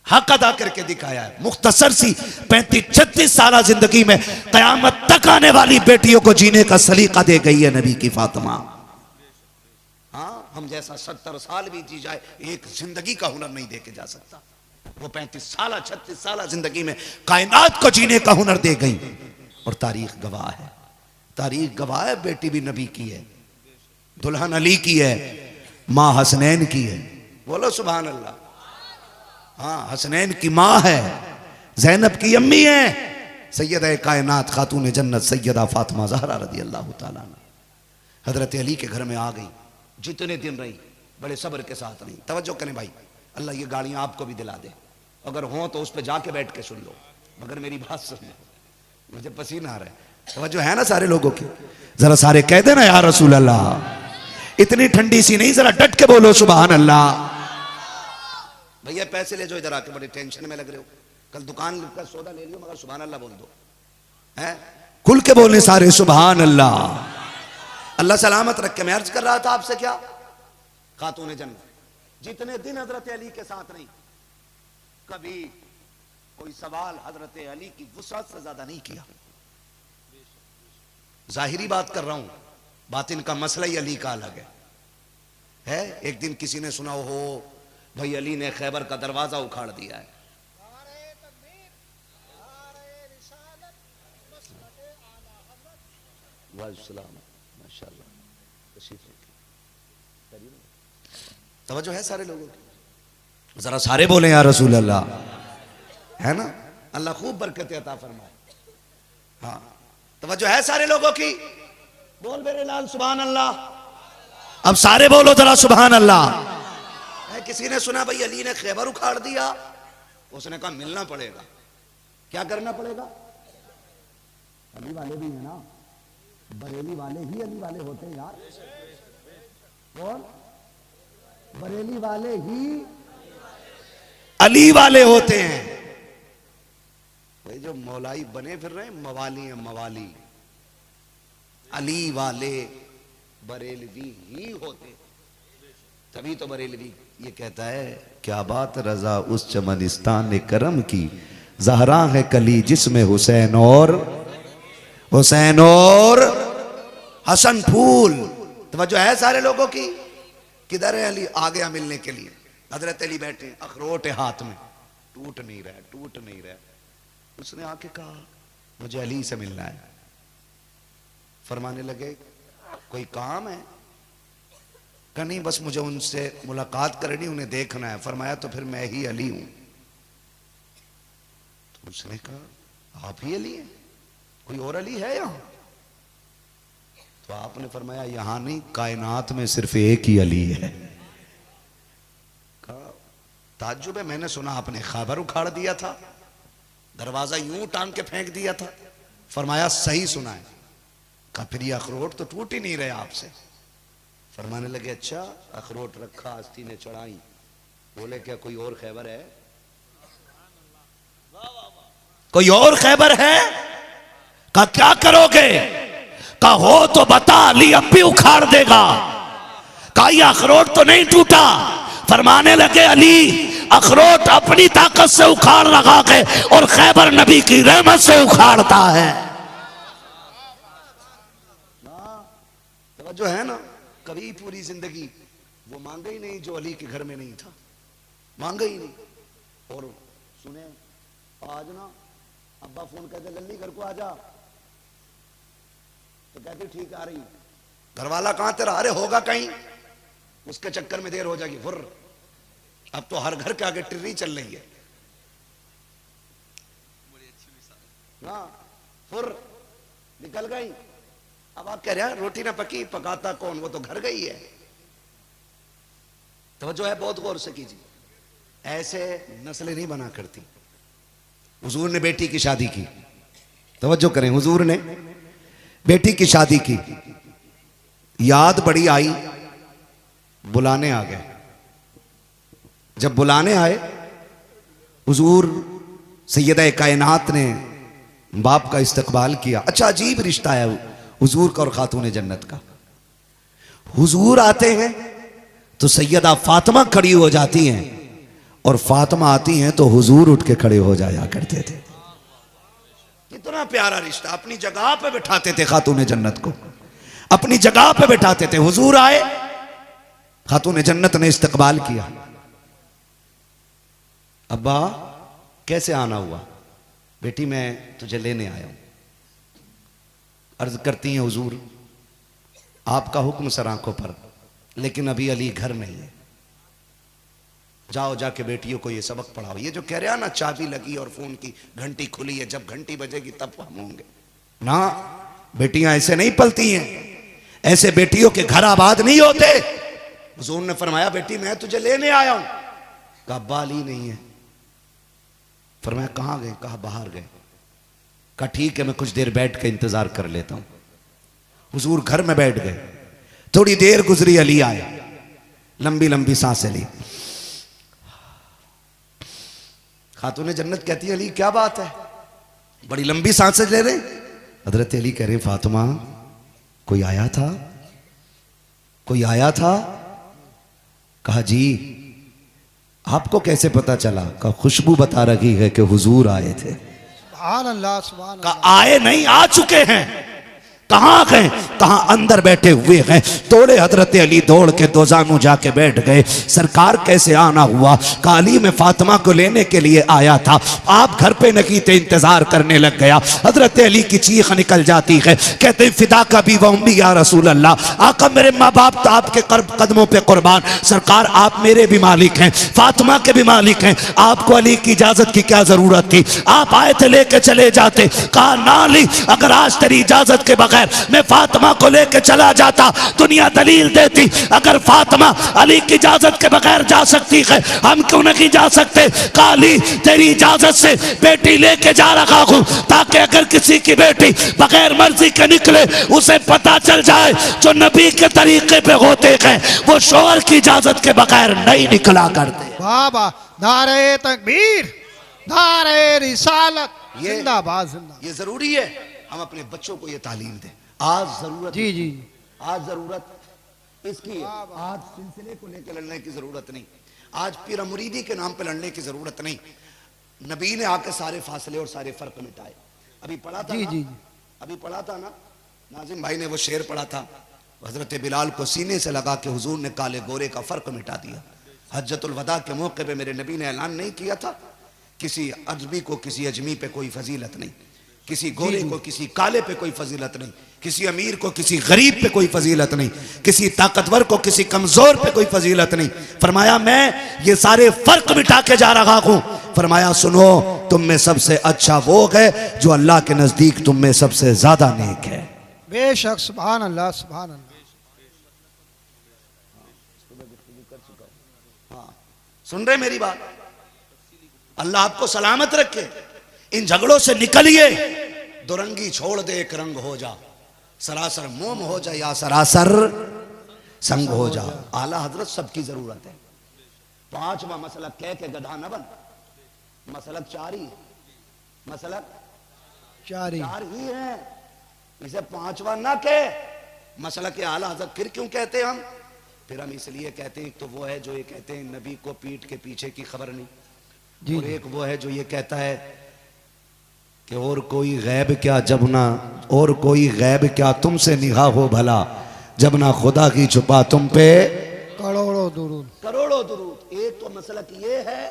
हक अदा करके दिखाया है। मुख्तसर सी 35-36 साल जिंदगी में कयामत तक आने वाली बेटियों को जीने का सलीका दे गई है नबी की फातिमा। हाँ, हम जैसा 70 साल भी जी जाए एक जिंदगी का हुनर नहीं दे के जा सकता। वो 35 साल 36 साल जिंदगी में कायनात को जीने का हुनर दे गई और तारीख गवाह है, तारीख गवाह है। बेटी भी नबी की है, दुल्हन अली की है, मां हसनैन की है। बोलो सुभान अल्लाह। हाँ, हसनैन की मां है, ज़ैनब की अम्मी है, सैयदा कायनात खातून जन्नत सैयदा फातिमा ज़हरा रज़ी अल्लाह तआला अन्हा हजरत अली के घर में आ गई। जितने दिन रही बड़े सब्र के साथ रही। तवज्जो करें भाई, अल्लाह ये गाड़ियां आपको भी दिला दे, अगर हो तो उस पर जाके बैठ के सुन लो, मगर मेरी बात सुन लो, मुझे पसीना आ रहा है। तवज्जो है ना सारे लोगों की? जरा सारे कह देना या रसूल अल्लाह। इतनी ठंडी सी नहीं, जरा डट के बोलो सुभान अल्लाह। भैया पैसे ले जाओ इधर आके, बड़े टेंशन में लग रहे हो, कल दुकान का सौदा ले लियो, मगर सुभान अल्लाह बोल दो, हैं खुल के बोलने सारे सुभान अल्लाह। अल्लाह सलामत रखे। मैं अर्ज कर रहा था आपसे क्या, खातून जन्नत जितने दिन हजरत अली के साथ रही, कभी कोई सवाल हजरत अली की वुसअत से ज्यादा नहीं किया। जाहिरी बात कर रहा हूं, बातिन का मसला ही अली का अलग है। एक दिन किसी ने सुना हो भाई अली ने खैबर का दरवाजा उखाड़ दिया है। तवज्जो है सारे लोगों की? जरा सारे बोले या रसूल अल्लाह, है ना? अल्लाह खूब बरकत अता फरमाए। हाँ, तवज्जो है सारे लोगों की? बोल मेरे लाल सुभान अल्लाह। अब सारे बोलो जरा सुभान अल्लाह। किसी ने सुना भाई अली ने खैबर उखाड़ दिया, उसने कहा मिलना पड़ेगा। क्या करना पड़ेगा? अली वाले भी है ना, बरेली वाले ही अली वाले होते हैं यार। कौन? बरेली वाले ही अली वाले होते हैं। भाई जो मौलाई बने फिर रहे मवाली हैं, मवाली अली वाले बरेलवी ही होते, तभी तो बरेलवी ये कहता है क्या बात रजा उस चमनिस्तान ने करम की, ज़हरा है कली जिसमें हुसैन और हसन फूल। तो जो है सारे लोगों की, किधर है अली? आ गया मिलने के लिए। हजरत अली बैठे, अखरोट है हाथ में, टूट नहीं रहा। उसने आके कहा मुझे अली से मिलना है। फरमाने लगे कोई काम है? कहा नहीं, बस मुझे उनसे मुलाकात करनी, उन्हें देखना है। फरमाया तो फिर मैं ही अली हूं। तो उसने कहा आप ही अली हैं, कोई और अली है यहां? तो आपने फरमाया यहां नहीं, कायनात में सिर्फ एक ही अली है। कहा ताज्जुब है, मैंने सुना आपने खैबर उखाड़ दिया था, दरवाजा यूं टांग के फेंक दिया था। फरमाया सही सुना है। कहा फिर ये अखरोट तो टूट ही नहीं रहे आपसे। फरमाने लगे अच्छा, अखरोट रखा, हस्ती ने चढ़ाई। बोले क्या कोई और खैबर है? कोई और खैबर है? कहा क्या करोगे? कहा हो तो बता, अली अब भी उखाड़ देगा। कहा यह अखरोट तो नहीं टूटा। फरमाने लगे अली अखरोट अपनी ताकत से उखाड़ रहा है और खैबर नबी की रहमत से उखाड़ता है। जो है ना, कभी पूरी जिंदगी वो मांगा ही नहीं जो अली के घर में नहीं था, मांगा ही नहीं। और सुने आज ना अब्बा फोन कहते लल्ली घर को आजा, तो कहते ठीक आ रही। घरवाला कहां तेरा? अरे होगा कहीं, उसके चक्कर में देर हो जाएगी। फुर अब तो हर घर के आगे टिर्री चल रही है ना, फुर निकल गई। अब आप कह रहे हैं रोटी ना पकी, पकाता कौन? वो तो घर गई है। तो जो है बहुत गौर से कीजिए, ऐसे नस्लें नहीं बना करती। हुजूर ने बेटी की शादी की, तवज्जो करें, हुजूर ने बेटी की शादी की, याद बड़ी आई, बुलाने आ गए। जब बुलाने आए, हुजूर सैयदा कायनात ने बाप का इस्तकबाल किया। अच्छा अजीब रिश्ता है हुजूर का और खातून जन्नत का। हुजूर आते हैं तो सैयदा फातिमा खड़ी हो जाती हैं, और फातिमा आती हैं तो हुजूर उठ के खड़े हो जाया करते थे। कितना प्यारा रिश्ता। अपनी जगह पे बिठाते थे खातून जन्नत को, अपनी जगह पे बिठाते थे। हुजूर आए, खातून जन्नत ने इस्तकबाल किया। अब्बा कैसे आना हुआ? बेटी मैं तुझे लेने आया हूं। अर्ज करती हैं हुजूर आपका हुक्म सर आंखों पर, लेकिन अभी अली घर नहीं है। जाओ जाके बेटियों को ये सबक पढ़ाओ। ये जो कह रहे हैं ना चाबी लगी और फोन की घंटी खुली है, जब घंटी बजेगी तब हम होंगे ना। बेटियां ऐसे नहीं पलती हैं, ऐसे बेटियों के घर आबाद नहीं होते। हुजूर ने फरमाया बेटी मैं तुझे लेने आया हूं। कहा अब्बा अली नहीं है। फरमाया कहां गए? कहा बाहर गए। कहा ठीक है मैं कुछ देर बैठ के इंतजार कर लेता हूं। हुजूर घर में बैठ गए। थोड़ी देर गुजरी, अली आए, लंबी लंबी सांसें ली। खातून जन्नत कहती है अली क्या बात है, बड़ी लंबी सांसें ले रहे? हजरत अली कह रहे फातिमा कोई आया था, कोई आया था? कहा जी आपको कैसे पता चला? कहा खुशबू बता रही है कि हुजूर आए थे। सुभान अल्लाह, सुभान अल्लाह। कहा आए नहीं, आ चुके हैं। कहां गए? कहां अंदर बैठे हुए हैं। तोड़े हजरत अली दौड़ के दोजानू जाके बैठ गए। सरकार कैसे आना हुआ? कहा अली मैं फातिमा को लेने के लिए आया था, आप घर पे नहीं थे, इंतजार करने लग गया। हजरत अली की चीख निकल जाती है, कहते फिदा का भी वम्बी या रसूल अल्लाह, आका मेरे माँ बाप तो आपके कदमों पे कुर्बान, सरकार आप मेरे भी मालिक हैं, फातिमा के भी मालिक हैं, आपको अली की इजाजत की क्या जरूरत थी? आप आए थे लेके चले जाते। कहा ना अली अगर आज तेरी इजाजत के बगैर मैं फातिमा को लेके चला जाता, दुनिया दलील देती अगर फातिमा अली की इजाजत के बगैर जा सकती है, हम क्यों नहीं जा सकते? काली तेरी इजाजत से बेटी लेके जा रहा हूं, ताकि अगर किसी की बेटी बगैर मर्जी के निकले उसे पता चल जाए जो नबी के तरीके पे होते हैं वो शोहर की इजाजत के बगैर नहीं निकला करते। बाबा नारे तकबीर, नारे रिसालत, जिंदाबाद जिंदाबाद। ये जरूरी है हम अपने बच्चों को ये तालीम दें। आज जरूरत, जी जी, आज जरूरत इसकी है। आज सिलसिले को लेकर लड़ने की जरूरत नहीं, आज पीर मुरीदी के नाम पे लड़ने की जरूरत नहीं। नबी ने आके सारे फासले और सारे फर्क मिटाए। अभी पढ़ा था जी ना, जी, अभी पढ़ा था ना, नाजिम भाई ने वो शेर पढ़ा था, हजरत बिलाल को सीने से लगा के हुजूर ने काले गोरे का फर्क मिटा दिया। हज्जतुल वदा के मौके पे मेरे नबी ने ऐलान नहीं किया था किसी अजमी को किसी अजमी पे कोई फजीलत नहीं, किसी गोरे को किसी काले पे कोई फजीलत नहीं, किसी अमीर को किसी गरीब पे कोई फजीलत नहीं, किसी ताकतवर को किसी कमजोर पे कोई फजीलत नहीं। फरमाया मैं ये सारे फर्क मिटा के जा रहा हूं। फरमाया सुनो तुम में सबसे अच्छा वो है जो अल्लाह के नजदीक तुम में सबसे ज्यादा नेक है। बेशक, सुभान अल्लाह, सुभान अल्लाह। सुन रहे मेरी बात? अल्लाह आपको सलामत रखे। इन झगड़ों से निकलिए, दुरंगी छोड़ दे एक रंग हो जा, सरासर मोम हो जा या सरासर संग हो जा। आला हजरत सबकी जरूरत है। पांचवा मसलक कह के गधा न बन, मसलक चार ही, मसलक चार ही है, इसे पांचवा ना कह। मसलक आला हजरत फिर क्यों कहते हैं हम? फिर हम इसलिए कहते हैं तो वो है जो ये कहते हैं नबी को पीठ के पीछे की खबर नहीं, और एक वो है जो ये कहता है कि और कोई गैब क्या जब ना, और कोई गैब क्या तुमसे निगाह हो भला, जब ना खुदा की छुपा तुम पे करोड़ों दुरूद, करोड़ों दुरूद। एक तो मसलक ये है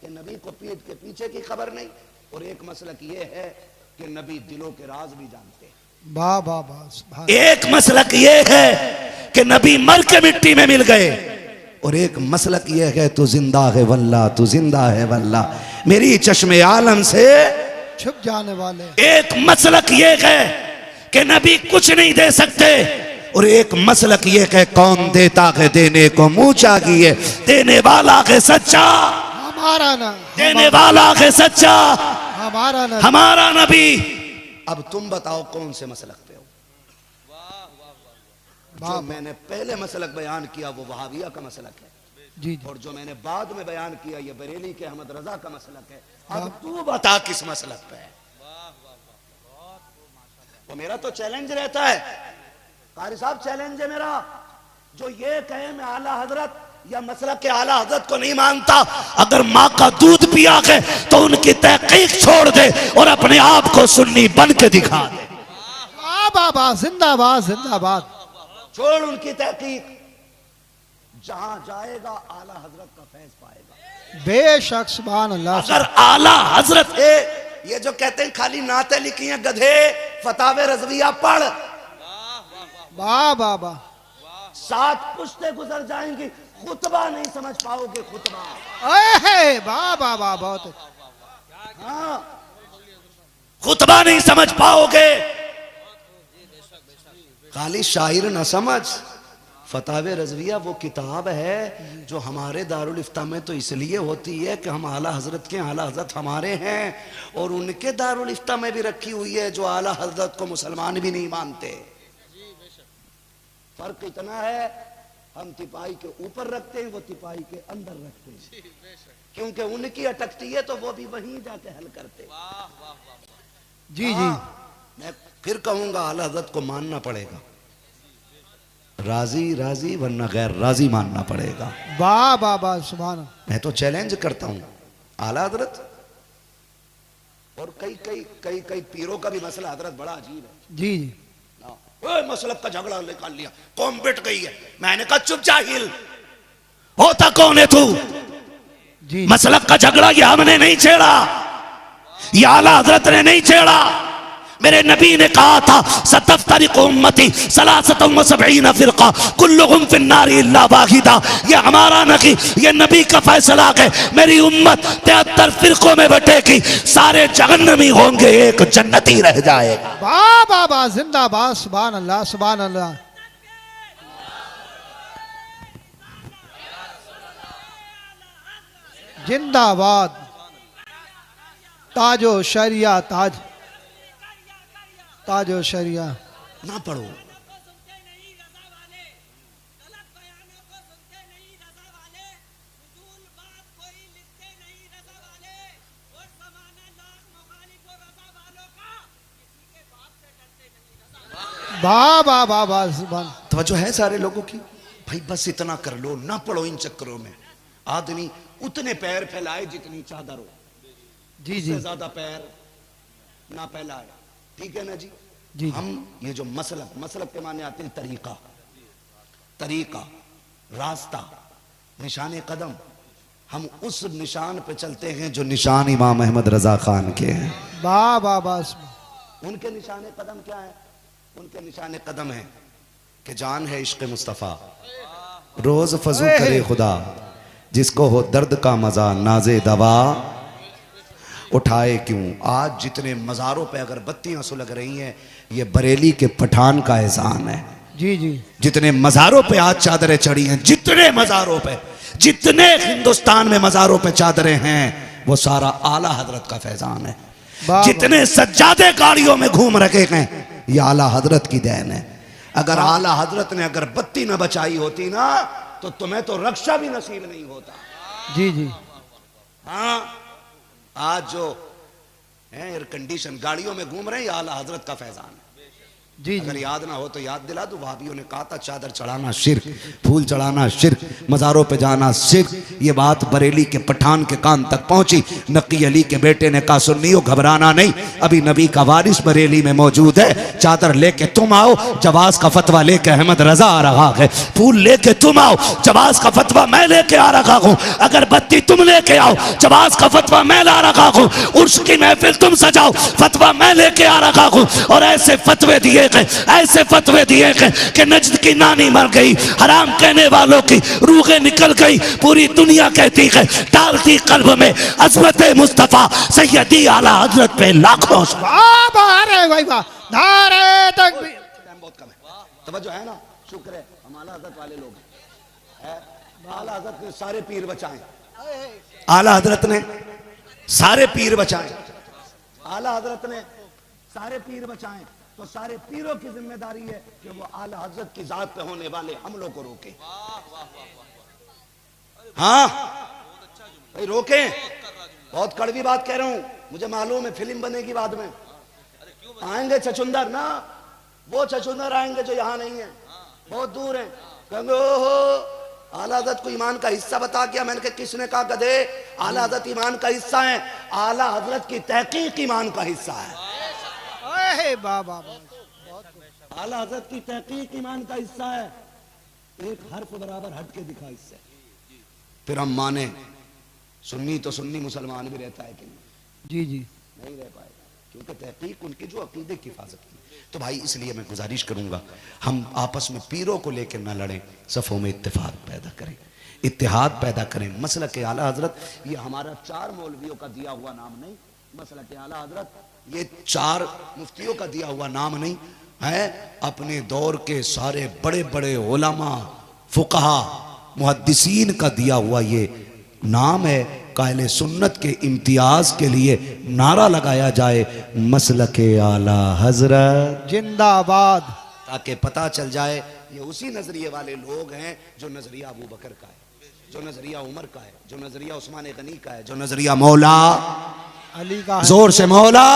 कि नबी को पीठ के पीछे की खबर नहीं, और एक मसलक ये है कि नबी दिलों के राज भी जानते हैं। वाह वाह वाह। एक मसलक ये है कि नबी मर के मिट्टी में मिल गए, और एक मसलक ये है तू जिंदा है वल्ला, तू जिंदा है वल्ला, मेरी चश्मे आलम से छुप जाने वाले। एक मसलक ये है कि नबी कुछ नहीं दे सकते, और एक मसलक ये है कौन देता है देने को मुंह चाहिए, देने वाला है सच्चा, हमारा ना, देने वाला है सच्चा, हमारा ना, हमारा नबी। अब तुम बताओ कौन से मसलक पे हो? जो मैंने पहले मसलक बयान किया वो वहाबिया का मसलक है। जी जी और जो मैंने बाद में बयान किया ये बरेली के अहमद रजा का मसलक है। अब तू बता किस मसलक पे है। तो मेरा तो चैलेंज रहता है, कारी साहब चैलेंज है मेरा, जो ये कहे मैं आला हजरत या मसलक के आला हजरत को नहीं मानता, अगर माँ का दूध पिया के तो उनकी तहकीक छोड़ दे और अपने आप को सुन्नी बन के दिखा दे। बाबा जिंदाबाद जिंदाबाद। छोड़ उनकी तहकीक, जहां जाएगा आला हजरत का फैज पाएगा। बेशक सुभान अल्लाह। अगर आला हजरत है, ये जो कहते हैं खाली नाते लिखी हैं गधे, फतावे रजविया पढ़, वाह वाह वाह। 7 पुश्तें गुजर जाएंगी, खुतबा नहीं समझ पाओगे। खुतबा वाह वाह वाह बहुत। हाँ, खुतबा नहीं समझ पाओगे। खाली शायर न समझ, फतावे रजविया वो किताब है जो हमारे दारुल इफ्ता में तो इसलिए होती है कि हम आला हजरत के, आला हजरत हमारे हैं, और उनके दारुल इफ्ता में भी रखी हुई है जो आला हजरत को मुसलमान भी नहीं मानते। फर्क इतना है, हम तिपाही के ऊपर रखते हैं, वो तिपाही के अंदर रखते हैं, क्योंकि उनकी अटकती है तो वो भी वहीं जाके हल करते। जी जी। मैं फिर कहूंगा आला हजरत को मानना पड़ेगा, राजी राजी वरना गैर राजी मानना पड़ेगा। वाह वाह वाह सुभान। मैं तो चैलेंज करता हूं आला हजरत और कई कई कई कई पीरों का भी मसला हजरत बड़ा अजीब है। जी जी। मसलब का झगड़ा निकाल लिया, कौम बिट गई है। मैंने कहा चुप जाहिल, होता कौन है तू? जी मसलक का झगड़ा ये हमने नहीं छेड़ा, ये आला हजरत ने नहीं छेड़ा। मेरे नबी ने कहा था सतफ्तरिकु उम्मती सलासतुम व सबईना फिरका कुल्लुहुम फिन्नारी इल्ला वाहिदा। ये हमारा नहीं, ये नबी का फैसला है। मेरी उम्मत 73 फिरकों में बटेगी, सारे जहन्नमी होंगे, एक जन्नती रह जाएगा। वाह वाह वाह जिंदाबाद सुभान अल्लाह सुभान अल्लाह। जिंदाबाद। ताजो शरिया ताज, ताजो शरिया। ना पढ़ो, वाह वाह वाह वाह सुभान। तवज्जो है सारे लोगों की। भाई बस इतना कर लो, ना पढ़ो इन चक्करों में। आदमी उतने पैर फैलाए जितनी चादर हो, जी जी उससे ज्यादा पैर ना फैलाए। ठीक है ना जी? जी। हम ये जो मसलक, मसलक के माने आते हैं तरीका, तरीका, रास्ता, निशान कदम, हम उस निशान पे चलते हैं जो निशान इमाम अहमद रजा खान के हैं। वाह वाह वाह। उनके निशान कदम क्या है? उनके निशान कदम है कि जान है इश्क मुस्तफ़ा, रोज फजू करे खुदा, जिसको हो दर्द का मजा नाजे दवा उठाए क्यों। आज जितने मज़ारों पे अगर बत्तियां सुलग रही हैं, ये बरेली के पठान का एहसान है। जी जी। जितने मज़ारों पे आज चादरें चढ़ी हैं, जितने मज़ारों पे, जितने हिंदुस्तान में मज़ारों पे चादरें हैं, वो सारा आला हजरत का फैजान है। जितने सज्जादे गाड़ियों में घूम रखे हैं, ये आला हजरत की देन है। अगर आला हजरत ने अगर बत्ती न बचाई होती ना, तो तुम्हें तो रक्षा भी नसीब नहीं होता। जी जी। हाँ, आज जो है एयर कंडीशन गाड़ियों में घूम रहे हैं, ये आला हजरत का फैजान है। जी अगर जी। याद ना हो तो याद दिला दूं, वहाबियों ने कहा था चादर चढ़ाना शिर्क, फूल चढ़ाना शिर्क, मज़ारों पे जाना शिर्क। ये बात बरेली के पठान के कान तक पहुंची। नकी अली के बेटे ने कहा सुन्नियों घबराना नहीं, अभी नबी का वारिस बरेली में मौजूद है। चादर लेके तुम आओ, जवाज का फतवा लेके अहमद रजा आ रहा है। फूल लेके तुम आओ, जवाज का फतवा मैं लेके आ रहा हूँ। अगरबत्ती तुम लेके आओ, जवाज का फतवा मैं ला रहा हूँ। उर्स की महफिल तुम सजाओ, फतवा मैं लेके आ रहा हूँ। और ऐसे फतवे दिए, ऐसे फतवे दिए कि नजद की नानी मर गई, हराम कहने वालों की रूहें निकल गई। पूरी दुनिया कहती है डालती कल्ब में अज़मत मुस्तफ़ा सैयदी आला हजरत पे लाखों वाह वाह। अरे भाई वाह, नारे तकबीर। टाइम बहुत कम है, तवज्जो है ना? शुक्र है हम आला हजरत वाले लोग हैं। आला हजरत ने सारे पीर बचाए, आला हजरत ने सारे पीर बचाए, आला हजरत ने सारे पीर बचाए। तो सारे पीरों की जिम्मेदारी है कि वो आला हजरत की जात पे होने वाले हमलों को रोके। हाँ भाई रोके, बहुत कड़वी बात कह रहा हूं, मुझे मालूम है फिल्म बनेगी बाद में, आएंगे छछुंदर ना, वो छछुंदर आएंगे जो यहाँ नहीं है, बहुत दूर है, कहेंगे ओहो आला हज़रत को ईमान का हिस्सा बता गया। मैंने कहा किसने कहा गधे, आला हज़रत ईमान का हिस्सा है, आला हज़रत की तहकीक ईमान का हिस्सा है। ओए बाबा, आला हज़रत की तहकीक ईमान का हिस्सा है, एक हर्फ बराबर हट के दिखा इससे, फिर हम माने। सुन्नी तो सुन्नी मुसलमान भी रहता है कि नहीं? जी जी नहीं रह पाएगा, क्योंकि तहकीक उनकी जो अकीदे की हिफाजत की। तो भाई इसलिए मैं गुजारिश करूंगा हम आपस में पीरों को लेकर ना लड़ें, सफ़ों में इत्तेफाक पैदा करें, इत्तेहाद पैदा करें। मसलक के आला हज़रत ये हमारा 4 मौलवियों का दिया हुआ नाम नहीं, मसलक के आला हज़रत ये 4 मुफ्तियों का दिया हुआ नाम नहीं है, अपने दौर के सारे बड़े बड़े उलमा फुक़हा मुहद्दिसीन का दिया हुआ ये नाम है। कायले सुन्नत के इम्तियाज के लिए नारा लगाया जाए मसलके आला हजरत जिंदाबाद, ताकि पता चल जाए ये उसी नजरिए वाले लोग हैं जो नजरिया अबू बकर का है, जो नजरिया उमर का है, जो नजरिया उस्मान गनी का है, जो नजरिया मौला अली का है, जोर से मौला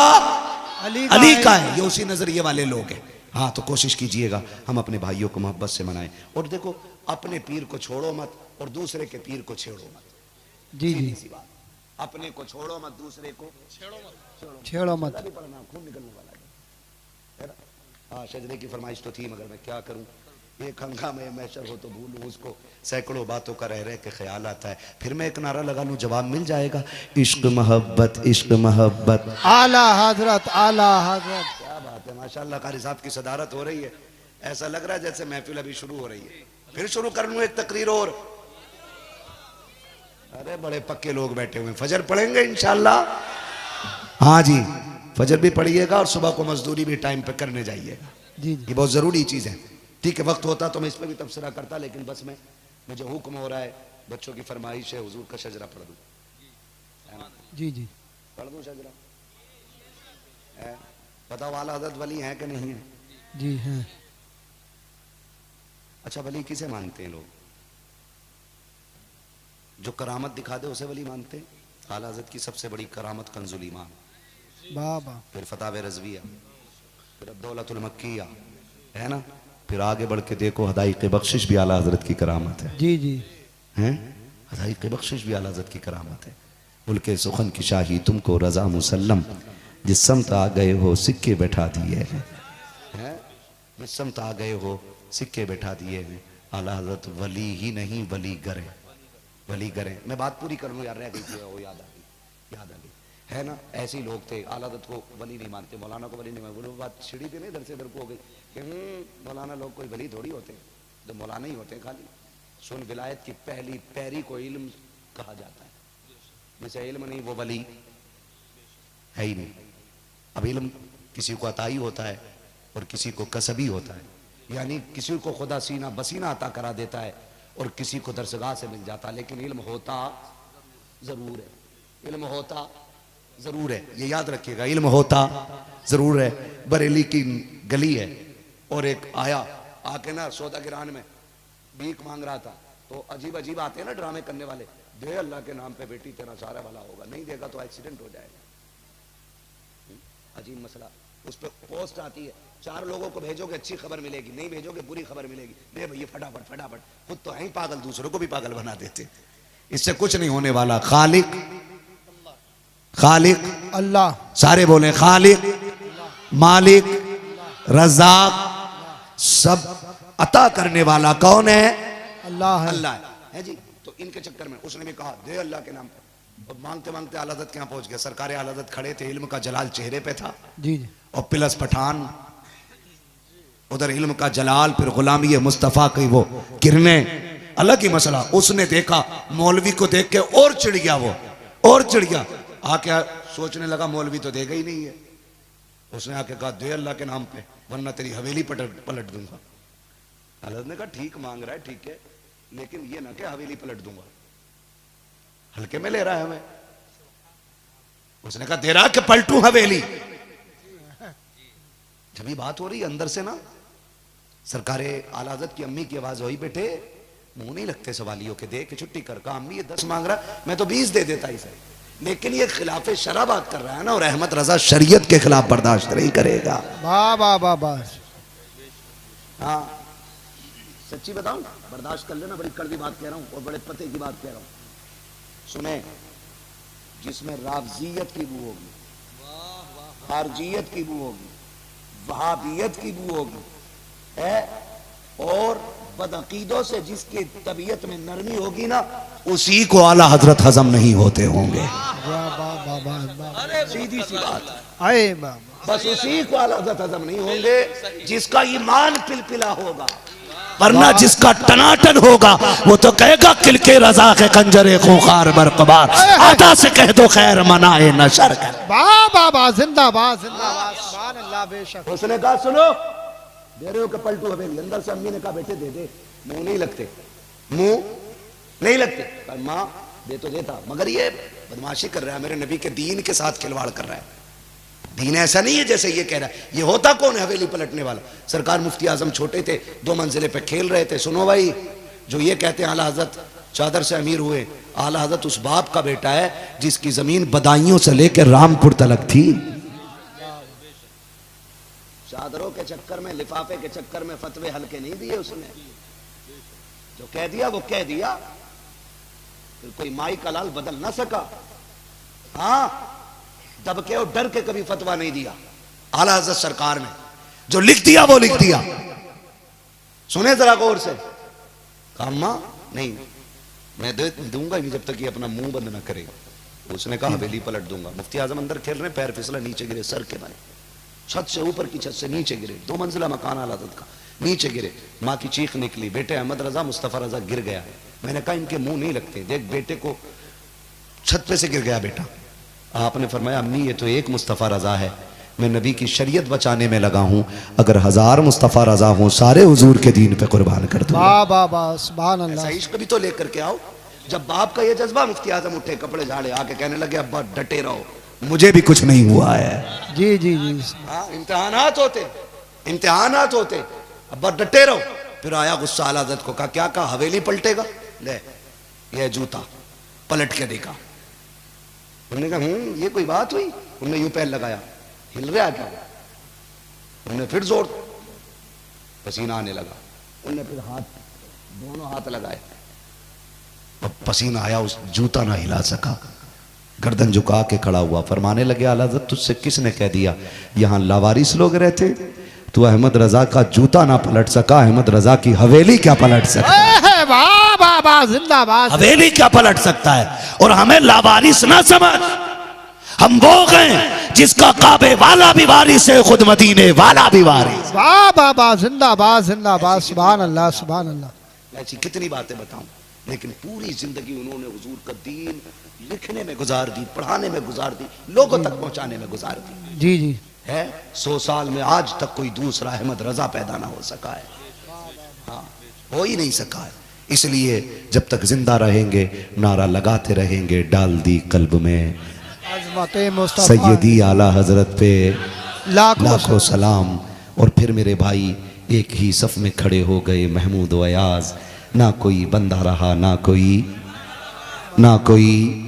अली अली का है, ये उसी नजरिए वाले लोग हैं। हाँ तो कोशिश कीजिएगा हम अपने भाइयों को मोहब्बत से मनाएं, और देखो अपने पीर को छोड़ो मत और दूसरे के पीर को छेड़ो मत। जी जी, सीधी बात, अपने को छोड़ो मत, दूसरे को छेड़ो मत। अभी पढ़ना, खून निकलने वाला है ना? हाँ शजरे की फरमाइश तो थी, मगर मैं क्या करूं, एक हंगामे मैशर हो तो भूलूं उसको, सैकड़ों बातों का रह के ख्याल आता है, फिर मैं एक नारा लगा लूं जवाब मिल जाएगा, इश्क मोहब्बत इश्क मोहब्बत आला हजरत, आला हजरत। क्या बात है, माशाल्लाह कारी साहब की सदारत हो रही है, ऐसा लग रहा है जैसे महफिल अभी शुरू हो रही है। फिर शुरू कर लूं एक तकरीर और, अरे बड़े पक्के लोग बैठे हुए, फजर पढ़ेंगे इंशाल्लाह। हाँ जी फजर भी पढ़िएगा और सुबह को मजदूरी भी टाइम पे करने जाइएगा, जी जी ये बहुत जरूरी चीज है। ठीक है वक्त होता तो मैं इस पर भी तबसरा करता, लेकिन बस में मुझे हुक्म हो रहा है, बच्चों की फरमाइश है, हुजूर का शजरा पढ़ दूं, है ना? जी जी, पढ़ दूं शजरा है? बताओ आला हज़रत वली हैं कि नहीं है? जी हैं। अच्छा वली किसे मानते हैं लोग? जो करामत दिखा दे उसे वली मानते हैं। आला हज़रत की सबसे बड़ी करामत कंजुल ईमान, बाबा, फिर फतावे रज़विया, फिर दौलतुल मक्किया, है ना? फिर आगे बढ़ के देखो हदाइक़ बख्शिश भी आला हज़रत की करामत है, जी जी, हैं? हदाइक़ बख्शिश भी आला हज़रत की करामत है। मुल्के सुखन की शाही तुमको रज़ा मुसल्लम, जिस समत आ गए हो सिक्के बैठा दिए हैं, जिस समत आ गए हो सिक्के बैठा दिए हैं। आला हज़रत वली ही नहीं वली गर है, वली गर है। मैं बात पूरी कर लूँ यार, रह गई थी वो, याद आ गई है ना? ऐसे ही लोग थे, आला हज़रत को वली नहीं मानते, मौलाना को वली नहीं मानते। वो बात सीढ़ी पे नहीं, इधर से इधर को हो गई कि मौलाना लोग कोई वली थोड़ी होते, तो मौलाना ही होते हैं खाली। सुन विलायत की पहली पैरी को इल्म कहा जाता है, जिसे इल्म नहीं वो वली है ही नहीं। अब इल्म किसी को अताई होता है और किसी को कसबी होता है, यानी किसी को खुदा सीना बसीना अता करा देता है और किसी को दरसगाह से मिल जाता है, लेकिन इल्म होता जरूर है, इल्म होता जरूर है, ये याद रखिएगा, इल्म होता जरूर है। बरेली की गली है और एक आया आके ना सौदा गिरान में भीख मांग रहा था, तो अजीब अजीब आते हैं ना ड्रामे करने वाले, दे अल्लाह के नाम पे बेटी तेरा सारा भला होगा, नहीं देगा तो एक्सीडेंट हो जाएगा। अजीब मसला, उस पर पोस्ट आती है, 4 लोगों को भेजोगे अच्छी खबर मिलेगी, नहीं भेजोगे बुरी खबर मिलेगी। दे भैया फटाफट फटाफट, खुद तो हैं पागल, दूसरों को भी पागल बना देते, इससे कुछ नहीं होने वाला। खालिक खालिक अल्लाह, सारे बोले खालिक, मालिक, रज़ाक, सब अता करने वाला कौन है? अल्लाह है। अल्लाह है जी। तो इनके चक्कर में उसने भी कहा दे अल्लाह के नाम पे, और मांगते मांगते आला हज़रत क्या पहुंच गया, सरकार आला हज़रत खड़े थे, इल्म का जलाल चेहरे पे था, जी जी, और प्लस पठान उधर इल्म का जलाल, फिर गुलामी मुस्तफ़ा की वो किरणें, अलग ही मसला। उसने देखा मौलवी को देख के और चिढ़ गया, वो और चिढ़ गया, आके सोचने लगा मौलवी तो देगा ही नहीं है। उसने आके कहा दे अल्लाह के नाम पे वरना तेरी हवेली पलट दूंगा। हज़रत ने कहा ठीक मांग रहा है, ठीक है, लेकिन ये ना कि हवेली पलट दूंगा, हल्के में ले रहा है हमें। उसने कहा दे रहा कि पलटू हवेली। जब ये बात हो रही अंदर से ना, सरकारे आला हज़रत की अम्मी की आवाज हुई, बेटे मुंह नहीं लगते सवालियों के, दे के छुट्टी कर, कहा अम्मी ये 10 मांग रहा, मैं तो 20 दे देता इसे, लेकिन ये खिलाफ शरा बात कर रहा है ना, और अहमद रजा शरीयत के खिलाफ बर्दाश्त नहीं करेगा। वाह वाह वाह वाह। हाँ सच्ची बताऊं, बर्दाश्त कर लेना, बड़ी कड़वी बात कह रहा हूं और बड़े पते की बात कह रहा हूं। सुने, जिसमें राफजियत की बू होगी, खारजियत की बू होगी, वहाबियत की बू होगी है, और बदअकीदों से जिसकी तबीयत में नरमी होगी ना, उसी को आला हजरत हजम नहीं होते होंगे। वाह वाह वाह वाह वाह। सीधी सी बात है, आए वाह। बस उसी को आला हजरत हजम नहीं होंगे जिसका ईमान पिलपिला होगा। वरना जिसका टनाटन होगा वो तो कहेगा किलके रजा के कंजरे खूंखार बरकबार, आदा से कह दो खैर मनाए नशर कर। वाह वाह वाह, जिंदाबाद जिंदाबाद, सुभान अल्लाह। बेशक उसने कहा सुनो, दे रहे हो कि पलटू हवेली, अंदर से अम्मी ने कहा बेटे दे दे, मुंह नहीं लगते, मुंह नहीं लगते, माँ दे तो देता, मगर ये बदमाशी कर रहा है, मेरे नबी के दीन के साथ खिलवाड़ कर रहा है। दीन ऐसा नहीं है जैसे ये कह रहा है। ये होता कौन है हवेली पलटने वाला? सरकार मुफ्ती आजम छोटे थे, 2 मंजिले पे खेल रहे थे। सुनो भाई, जो ये कहते हैं आला हजरत चादर से अमीर हुए, आला हजरत उस बाप का बेटा है जिसकी जमीन बदायूं से लेकर रामपुर तलक थी। चादरों के चक्कर में, लिफाफे के चक्कर में फतवे हल्के नहीं दिए उसने, जो कह दिया वो कह दिया, फिर कोई माई का लाल बदल ना सका। हाँ, दब के और डर के कभी फतवा नहीं दिया आला हज़रत सरकार ने, जो लिख दिया वो लिख दिया। सुने जरा गौर से, कहा अम्मा नहीं मैं दूंगा नहीं जब तक ये अपना मुंह बंद ना करेगा। उसने कहा हवेली पलट दूंगा। मुफ्ती आजम अंदर खेल रहे, पैर फिसला, नीचे गिरे, सर के बने, छत से ऊपर की छत से नीचे गिरे, 2 मंजिला मकान आला हज़रत का, नीचे गिरे। माँ की चीख निकली, बेटे अहमद रजा मुस्तफ़ा रजा गिर गया। मैंने कहा इनके मुंह नहीं लगते, देख बेटे को छत पे से गिर गया बेटा। आपने फरमाया अम्मी ये तो एक मुस्तफ़ा रजा है, मैं नबी की शरीयत बचाने में लगा हूं, अगर 1000 मुस्तफ़ा रजा हों सारे हुजूर के दीन पे कुर्बान कर दूंगा। वाह वाह वाह, सुभान अल्लाह। ऐसा इश्क भी तो लेकर के आओ। जब बाप का ये जज्बा, मुफ्ती आजम उठे, कपड़े झाड़े, आके कहने लगे अब्बा डटे रहो, मुझे भी कुछ नहीं हुआ है। जी जी जी। हाँ, इम्तिहानात होते, इम्तिहानात होते, अब्बा डटे रहो। फिर आया गुस्सा आला हज़रत को, कहा क्या कहा हवेली पलटेगा, ले ये जूता पलट के देखा। उन्होंने कहा ये कोई बात हुई? उन्होंने यूं पैर लगाया, हिल रहा क्या? उन्होंने फिर जोर, पसीना आने लगा। उन्होंने फिर हाथ, दोनों हाथ लगाए, पसीना आया, उस जूता ना हिला सका, गर्दन झुका के खड़ा हुआ। फरमाने लगे आला हज़रत तुझसे किसने कह दिया यहां लावारिस लोग रहते? तू अहमद रजा का जूता ना पलट सका, अहमद रजा की हवेली क्या पलट सकता? वाह वाह वाह, जिंदाबाद। हवेली क्या पलट सकता है? और हमें लावारिस ना समझ, हम वो गए जिसका काबे वाला भी वारिस है, खुद मदीने वाला भी वारिस। वाह वाह वाह, जिंदाबाद जिंदाबाद, सुभान अल्लाह सुभान अल्लाह। ऐसी कितनी बातें बताऊं, लेकिन पूरी जिंदगी उन्होंने हुजूर का दीन लिखने में गुजार दी, पढ़ाने में गुजार दी, लोगों तक पहुंचाने में गुजार दी जी जी। है। 100 साल में आज तक कोई दूसरा अहमद रजा पैदा ना हो सका है। हाँ, हो ही नहीं सका है। इसलिए जब तक जिंदा रहेंगे नारा लगाते रहेंगे, डाल दी कल्ब में अज़मत मुस्तफ़ा सैयदी आला हजरत पे लाखों लाखों सलाम। और फिर मेरे भाई एक ही सफ में खड़े हो गए, महमूद व अयाज, ना कोई बंदा रहा, ना कोई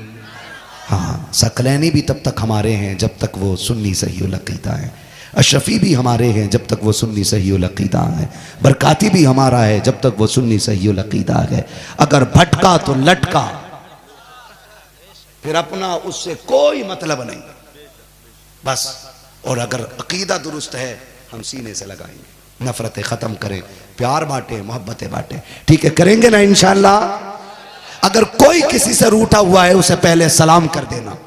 हाँ, सकलैनी भी तब तक हमारे हैं जब तक वो सुन्नी सही उल अक़ीदा है, अशरफी भी हमारे हैं जब तक वो सुन्नी सही उल अक़ीदा है, बरकाती भी हमारा है जब तक वो सुन्नी सही उल अक़ीदा है। अगर भटका तो लटका, फिर अपना उससे कोई मतलब नहीं बस। और अगर अकीदा दुरुस्त है हम सीने से लगाएंगे, नफरतें ख़त्म करें, प्यार बांटें, मोहब्बतें बांटें। ठीक है, करेंगे ना इंशाअल्लाह। अगर कोई किसी से रूठा हुआ है उसे पहले सलाम कर देना।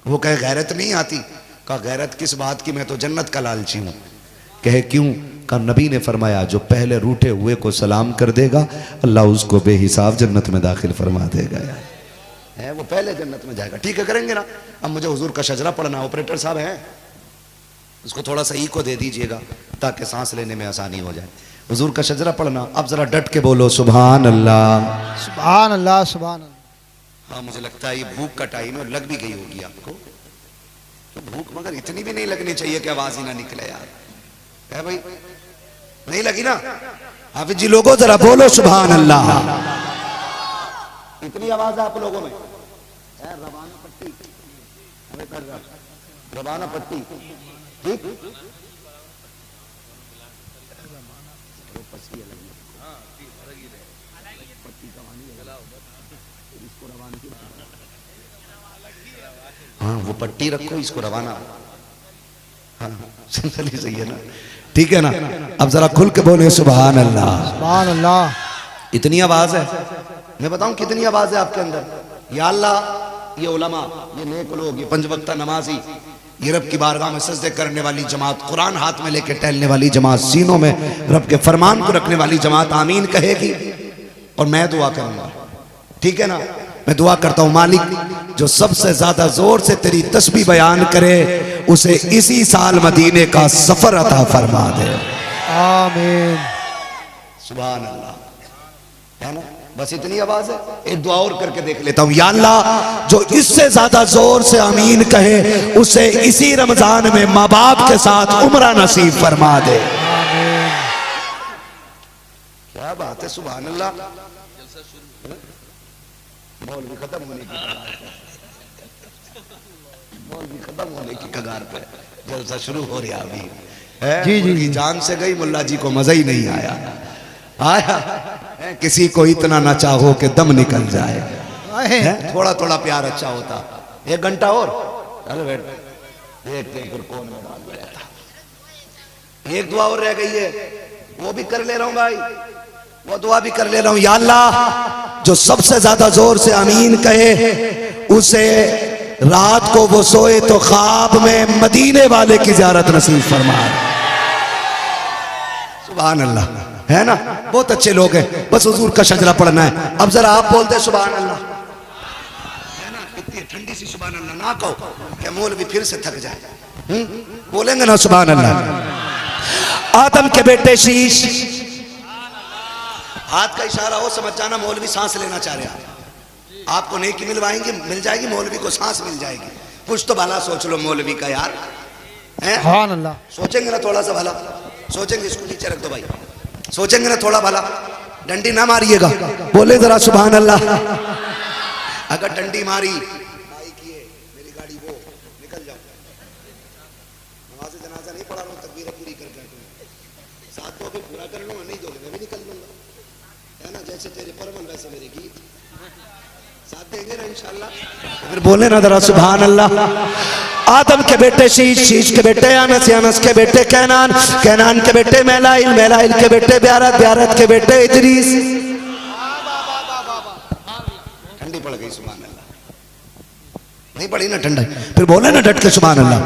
वो कहे गैरत नहीं आती, कहा गैरत किस बात की, मैं तो जन्नत का लालची हूं। कहे क्यों? कहा नबी ने फरमाया जो पहले रूठे हुए को सलाम कर देगा अल्लाह उसको बेहिसाब जन्नत में दाखिल फरमा देगा। है वो पहले जन्नत में जाएगा। ठीक है, करेंगे ना। अब मुझे हुजूर का शजरा पढ़ना, ऑपरेटर साहब हैं, उसको थोड़ा सा ई को दे दीजिएगा ताकि सांस लेने में आसानी हो जाए। हुजूर का शजरा पढ़ना। अब जरा डट के बोलो सुभान अल्लाह, सुभान अल्लाह सुभान अल्लाह। हाँ, मुझे लगता है ये भूख का टाइम है और लग भी गई होगी आपको। तो भूख मगर इतनी भी नहीं लगनी चाहिए कि आवाज ही ना निकले यार, है भाई? नहीं लगी ना? हाफिज जी लोगों जरा बोलो सुभान अल्लाह। कितनी आवाज है आप लोगों में? रवाना पट्टी, अरे कर रहा रवाना पट्टी, ठीक। हाँ वो पट्टी रखो, इसको रवाना। हाँ सिंपली सही है ना, ठीक है ना। अब जरा खुल के बोले सुभान अल्लाह। सुभान अल्लाह। इतनी आवाज है, मैं बताऊं कितनी आवाज है आपके अंदर। या अल्लाह, ये उलमा, ये नेक लोग, ये पंज वक्ता नमाजी, ये रब की बारगाह में सजदे करने वाली जमात, कुरान हाथ में लेके टहलने वाली जमात, सीनों में रब के फरमान को रखने वाली जमात आमीन कहेगी और मैं दुआ करूंगा, ठीक है ना। मैं दुआ करता हूं मालिक जो सबसे ज्यादा जोर से तेरी तस्बीह बयान करे उसे इसी साल मदीने का सफर अता फरमा दे। आमीन। सुभान अल्लाह, है ना। बस इतनी आवाज है। एक दुआ और करके देख लेता हूं। या अल्लाह जो इससे ज्यादा जोर से आमीन कहे उसे इसी रमजान में माँ बाप के साथ उम्रा नसीब फरमा दे। क्या बात है, सुभान अल्लाह। मौलवी खत्म होने की कगार पे, मौलवी खत्म होने की कगार पे, जलसा शुरू हो रहा अभी है। जी जी जी। जान से गई, मुल्ला जी को मजा ही नहीं आया। आया किसी को इतना ना चाहो कि दम निकल जाए, थोड़ा थोड़ा प्यार अच्छा होता। 1 घंटा और चलो बैठ, देखते हैं फिर कौन मैदान में रहता। एक दुआ और रह गई है, वो भी कर ले रहा हूं भाई, वो दुआ भी कर ले रहा हूं। या अल्लाह जो सबसे ज्यादा जोर से आमीन कहे उसे रात को वो सोए तो ख्वाब में मदीने वाले की ज़ियारत नसीब फरमा। सुभान अल्लाह, है ना। बहुत अच्छे लोग हैं, बस हुजूर का शजरा पढ़ना है। अब जरा आप बोलते सुभान अल्लाह, है ना। कितनी ठंडी सी सुभान अल्लाह ना कहो कि मौलवी फिर से थक जाए। बोलेंगे ना सुभान अल्लाह। आदम के बेटे शीश, हाथ का इशारा हो समझ जाना मौलवी सांस लेना चाह रहे हैं। आपको नेकी मिलवाएंगे, मिल जाएगी, मौलवी को सांस मिल जाएगी। कुछ तो भला सोच लो मौलवी का यार, हैं? सुभान अल्लाह। सोचेंगे ना थोड़ा सा भला, सोचेंगे। इसको नीचे रख दो भाई, सोचेंगे ना थोड़ा भला। डंडी ना मारिएगा, बोले जरा सुभान अल्लाह। अगर डंडी मारी भाई किए मेरी गाड़ी वो निकल जाओ। नमाज जनाजा नहीं पढ़ा रहा हूँ, तकबीरें पूरी करके साथ तो भी पूरा कर लूंगा, नहीं दोगे मैं भी निकल लूंगा, है ना। जैसे तेरे परवन वैसे मेरे गीत, साथ देंगे ना इंशाल्लाह। फिर बोले ना जरा सुभान अल्लाह। आदम के बेटे शीश, शीश के बेटे अनस, अनस के बेटे कैनान, कैनान के बेटे मैलाइल, मैलाइल के बेटे ब्यारत, ब्यारत के बेटे इदरीस। ठंडी पड़ गई, सुभान अल्लाह। नहीं पड़ी ना ठंडा, फिर बोले ना डट के सुभान अल्लाह।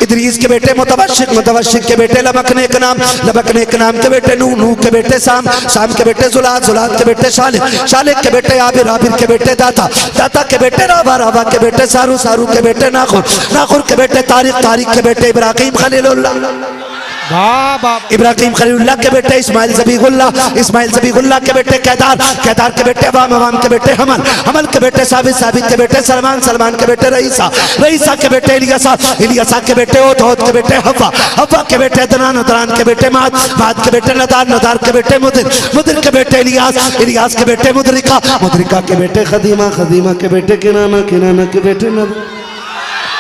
इदरीस के बेटे मुतवशिक, मुतवशिक के बेटे लबकने के नाम, लबकने के नाम के बेटे नूह, नूह के बेटे साम, साम के बेटे जुलाद, जुलाद के बेटे शालिक, शालिक के बेटे आबिर, आबिर के बेटे दाता, दाता के बेटे राबा, राबा के बेटे सारू, सारू के बेटे नाखुर, नाखुर के बेटे तारिक, तारिक के बेटे इब्राहिम खलीलुल्लाह, इब्राहिम खलीलुल्लाह के बेटे इस्माइल ज़बीहुल्लाह, इस्माइल ज़बीहुल्लाह के बेटे कैदार, कैदार के बेटे अवाम, अवाम के बेटे हमल, हमल के बेटे साबित, साबित के बेटे सलमान, सलमान के बेटे रईसा, रईसा के बेटे इलियासा, इलियासा के बेटे ओद, ओद के बेटे हवा, हवा के बेटे दनान, दनान के बेटे माद, माद के बेटे नदार, नदार के बेटे मुदिर, मुदिर के बेटे इलियास, इलियास के बेटे मुदरिका, मुदरिका के बेटे खदीमा, खदीमा के बेटे किनाना, किनाना के बेटे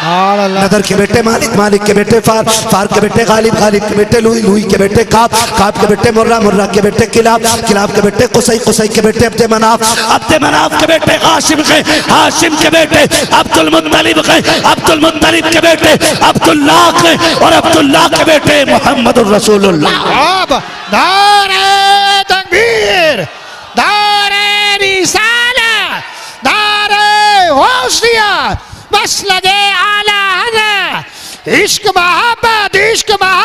नदर के बेटे मालिक, मालिक के बेटे फार, फार के बेटे गालिब, गालिब के बेटे लुई, लुई के बेटे काब, काब के बेटे मुर्रा, मुर्रा के बेटे किलाब, किलाब के बेटे कुसई, कुसई के बेटे अब्दे मनाफ, अब्दे मनाफ के बेटे हाशिम के, हाशिम के बेटे अब्दुल मुत्तलिब के, अब्दुल मुत्तलिब के बेटे अब्दुल्लाह के, और अब्दुल्लाह के बेटे मुहम्मदुर रसूलुल्लाह। नारे तकबीर, नारे रिसाला, नारे होशिया, मसलदे आला हज़रत, इश्क मोहब्बत, इश्क मोहब्बत।